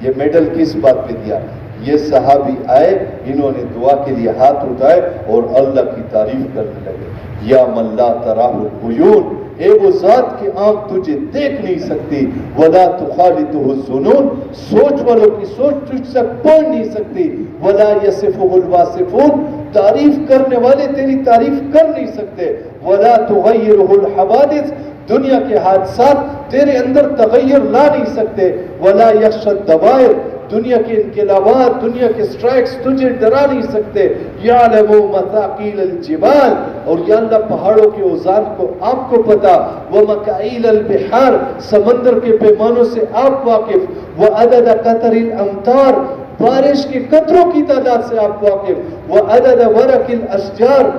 [SPEAKER 1] یہ میڈل کس بات پہ دیا؟ یہ صحابی آئے، انہوں نے دعا کے لیے ہاتھ اٹھائے اور اللہ کی تعریف کرنے لگے. یا من لا تراہ العیون، اے وہ ذات کی آنکھ تجھے دیکھ نہیں سکتی، ولا تخالطہ الظنون، سوچ والوں کی سوچ تجھ تک پہنچ نہیں سکتی، ولا یصفہ الواصفون، تعریف کرنے والے تیری تعریف کر نہیں سکتے، ولا تغیرہ الحوادث، دنیا کے حادثات تیرے اندر تغیر لا نہیں سکتے، ولا یخشى الدوائر، دنیا کے انقلابات، دنیا کے سٹرائکس تجھے ڈرا نہیں سکتے. یعلم مثاقیل الجبال، اور یا اللہ پہاڑوں کے اوزان کو آپ کو پتا، ومکائیل البحار، سمندر کے پیمانوں سے آپ واقف، وعدد قطر الامطار، بارش کے قطروں کی تعداد سے آپ واقف، وعدد ورق الاشجار،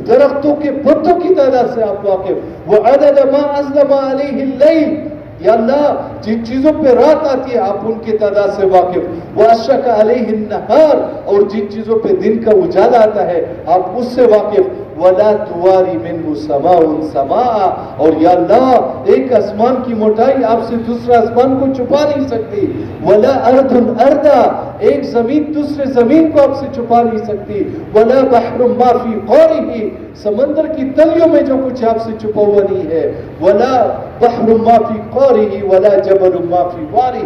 [SPEAKER 1] درختوں کے پتوں کی تعداد سے آپ واقف، وعدد ما اظلم علیہ اللیل، یا اللہ جن چیزوں پہ رات آتی ہے آپ ان کی تعداد سے واقف، واشرق علیہ النہار، اور جن چیزوں پہ دن کا اجالا آتا ہے آپ اس سے واقف، ولا تواری منہ سماء سماء، اور یا اللہ ایک آسمان کی موٹائی آپ سے دوسرا آسمان کو چھپا نہیں سکتی، ولا ارض ارضا، ایک زمین دوسرے زمین کو آپ سے چھپا نہیں سکتی، ولا بحر ما فی قعرہ، سمندر کی تلیوں میں جو کچھ آپ سے چھپا ہوا نہیں ہے، ولا بحر ما فی قعرہ ولا جبل ما فی وارہ،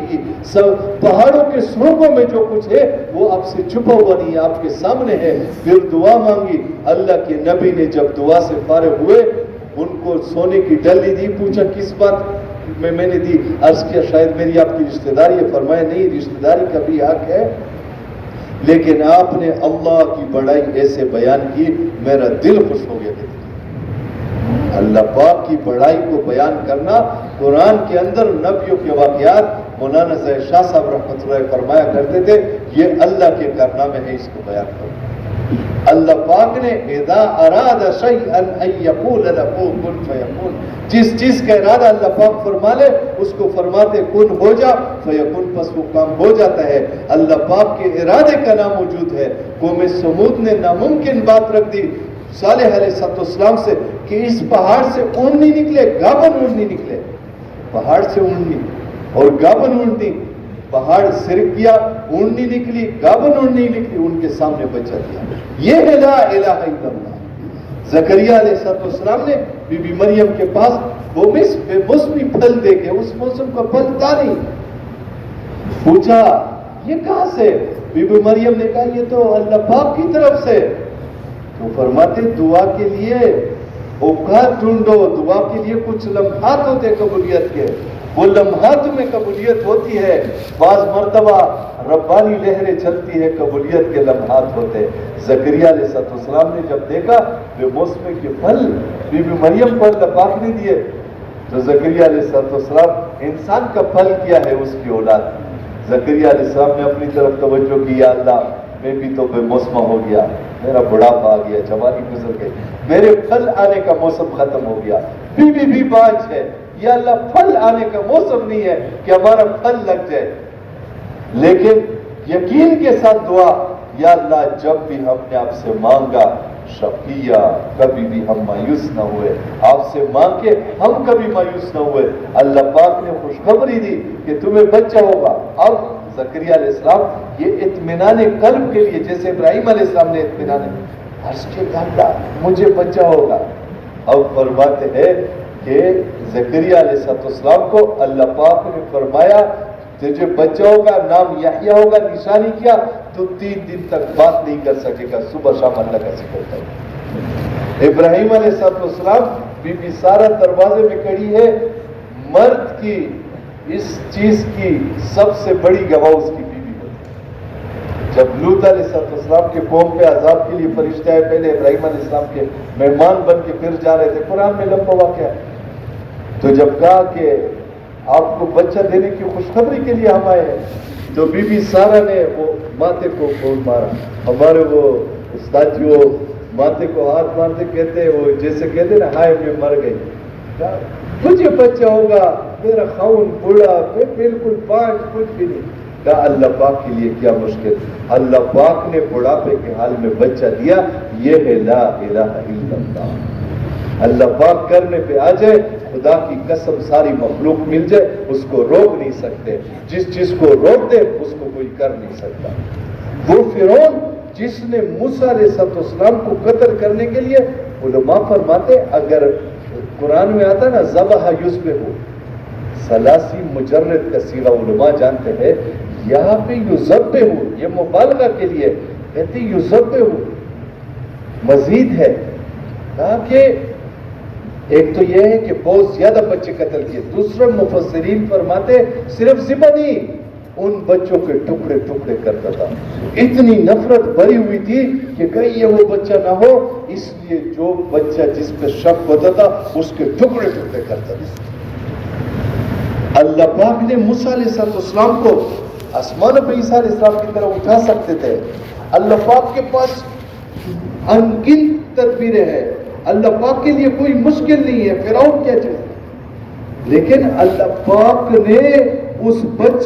[SPEAKER 1] پہاڑوں کے سرنگوں میں جو کچھ ہے وہ آپ سے چھپا ہوا نہیں ہے، آپ کے سامنے ہے. پھر دعا مانگی. اللہ کے نبی نے جب دعا سے فارغ ہوئے ان کو سونے کی ڈلی دی. پوچھا کس بات میں نے دی؟ عرض کیا شاید میری آپ کی رشتہ داری ہے. فرمایا نہیں، رشتہ داری کا بھی حق ہے، لیکن آپ نے اللہ کی بڑائی ایسے بیان کی میرا دل خوش ہو گیا. اللہ پاک کی بڑائی کو بیان کرنا، قرآن کے اندر نبیوں کے واقعات مولانا ظاہر شاہ صاحب رحمۃ اللہ فرمایا کرتے تھے یہ اللہ کے کارنامے ہیں، اس کو بیان کرنا. اللہ پاک نے اذا اراد شیئا ان یقول له کن فیکون، جس چیز کا ارادہ اللہ پاک فرما لے اس کو فرماتے کن ہو جا فیکون، پس وہ کام ہو جاتا ہے. اللہ پاک کے ارادے کا نام موجود ہے. قوم سمود نے ناممکن بات رکھ دی صالح علیہ السلام سے کہ اس پہاڑ سے اونٹ نہیں نکلے، گابن اونٹ نہیں نکلے. پہاڑ سے اونٹ نہیں اور گابن اونٹ نہیں، پہاڑ سرک کیا، اونٹ نہیں نکلی، گابن اونٹ نہیں نکلی، ان کے سامنے بچا دیا. یہ ہے لا الہ الا اللہ. زکریا علیہ السلام نے بی بی مریم کے پاس وہ موسمی پھل دے کے، اس موسم کا پھل تھا نہیں، پوچھا یہ کہاں سے؟ بی بی مریم نے کہا یہ تو اللہ پاک کی طرف سے. تو فرماتے دعا کے لیے اوقات ڈھونڈو، دعا کے لیے کچھ لمحات ہوتے قبولیت کے، وہ لمحات میں قبولیت ہوتی ہے. بعض مرتبہ ربانی لہریں چلتی ہے، قبولیت کے لمحات ہوتے. زکریا علیہ السلام نے جب دیکھا وہ موسم کے پھل بی بی مریم کو اللہ پاک نے دیے، تو زکریا علیہ السلام انسان کا پھل کیا ہے اس کی اولاد. زکریا علیہ السلام نے اپنی طرف توجہ کی، یا اللہ میں بھی تو بے موسمہ ہو گیا، میرا بڑھاپا آ گیا، جوانی گزر گئی، میرے پھل آنے کا موسم ختم ہو گیا، بیوی بھی باج ہے، یا اللہ پھل آنے کا موسم نہیں ہے کہ ہمارا پھل لگ جائے. لیکن یقین کے ساتھ دعا، یا اللہ جب بھی ہم نے آپ سے مانگا شقیہ، کبھی بھی ہم مایوس نہ ہوئے، آپ سے مانگ کے ہم کبھی مایوس نہ ہوئے. اللہ پاک نے خوشخبری دی کہ تمہیں بچہ ہوگا. اب زکریا علیہ السلام یہ اطمینان قلب کے لیے، جیسے ابراہیم علیہ السلام نے اطمینان عرض کیا اللہ مجھے بچہ ہوگا. اب فرماتے ہیں کہ زکریا علیہ السلام کو اللہ پاک نے فرمایا تجھے بچہ ہوگا، نام یحییٰ ہوگا، نشانی کیا تو 3 دن تک بات نہیں کر سکے گا، صبح شام اللہ کا ذکر کرے۔ ابراہیم علیہ السلام بی بی سارہ دروازے میں کھڑی ہے، مرد کی اس چیز کی سب سے بڑی گواہ اس کی بیوی ہوتی۔ جب لوط علیہ السلام کے قوم پہ عذاب کے لیے فرشتے آئے، پہلے ابراہیم علیہ السلام کے مہمان بن کے پھر جا رہے تھے، قرآن میں لمبا واقعہ ہے۔ تو جب کہا کہ آپ کو بچہ دینے کی خوشخبری کے لیے ہم آئے ہیں، تو بی بی سارہ نے وہ ماتھے کو پھول مارا۔ ہمارے وہ استاد جی وہ ماتھے کو ہاتھ مارتے کہتے ہیں، وہ جیسے کہتے ہیں نا ہائے میں مر گئی، تجھے بچہ ہوگا، میرا خاون بوڑھا، میں بالکل پانچ کچھ بھی نہیں۔ کہا اللہ پاک کے لیے کیا مشکل، اللہ پاک نے بڑھاپے کے حال میں بچہ دیا، یہ ہے لا الہ الا اللہ۔ اللہ پاک کرنے پہ آ جائے، خدا کی قسم ساری مخلوق مل جائے، اس کو روک نہیں سکتے، جس چیز کو روک دے اس کو کوئی کر نہیں سکتا۔ وہ فرعون جس نے موسیٰ علیہ السلام کو قتل کرنے کے لیے، علماء فرماتے اگر قرآن میں آتا نا ذبح یذبح، ثلاثی مجرد کا صیغہ علماء جانتے ہیں، یہاں پہ یذبح یہ مبالغہ کے لیے کہتے یذبح مزید ہے، تاکہ ایک تو یہ ہے کہ بہت زیادہ بچے قتل کیے، دوسرے مفسرین فرماتے صرف ذبح نہیں، ان بچوں کے ٹکڑے ٹکڑے کرتا تھا۔ اتنی نفرت بھری ہوئی تھی کہ کہیں یہ وہ بچہ نہ ہو، اس لیے جو بچہ جس پہ شک ہوتا تھا اس کے ٹکڑے ٹکڑے کرتا تھا۔ اللہ پاک نے موسیٰ علیہ السلام کو آسمان پہ عیسیٰ علیہ السلام کی طرح اٹھا سکتے تھے۔ اللہ پاک کے پاس انگنت تدبیریں ہیں، اللہ پاک کے لیے کوئی مشکل نہیں ہے۔ فرعون کیا چیز، لیکن اللہ پاک نے اس بچے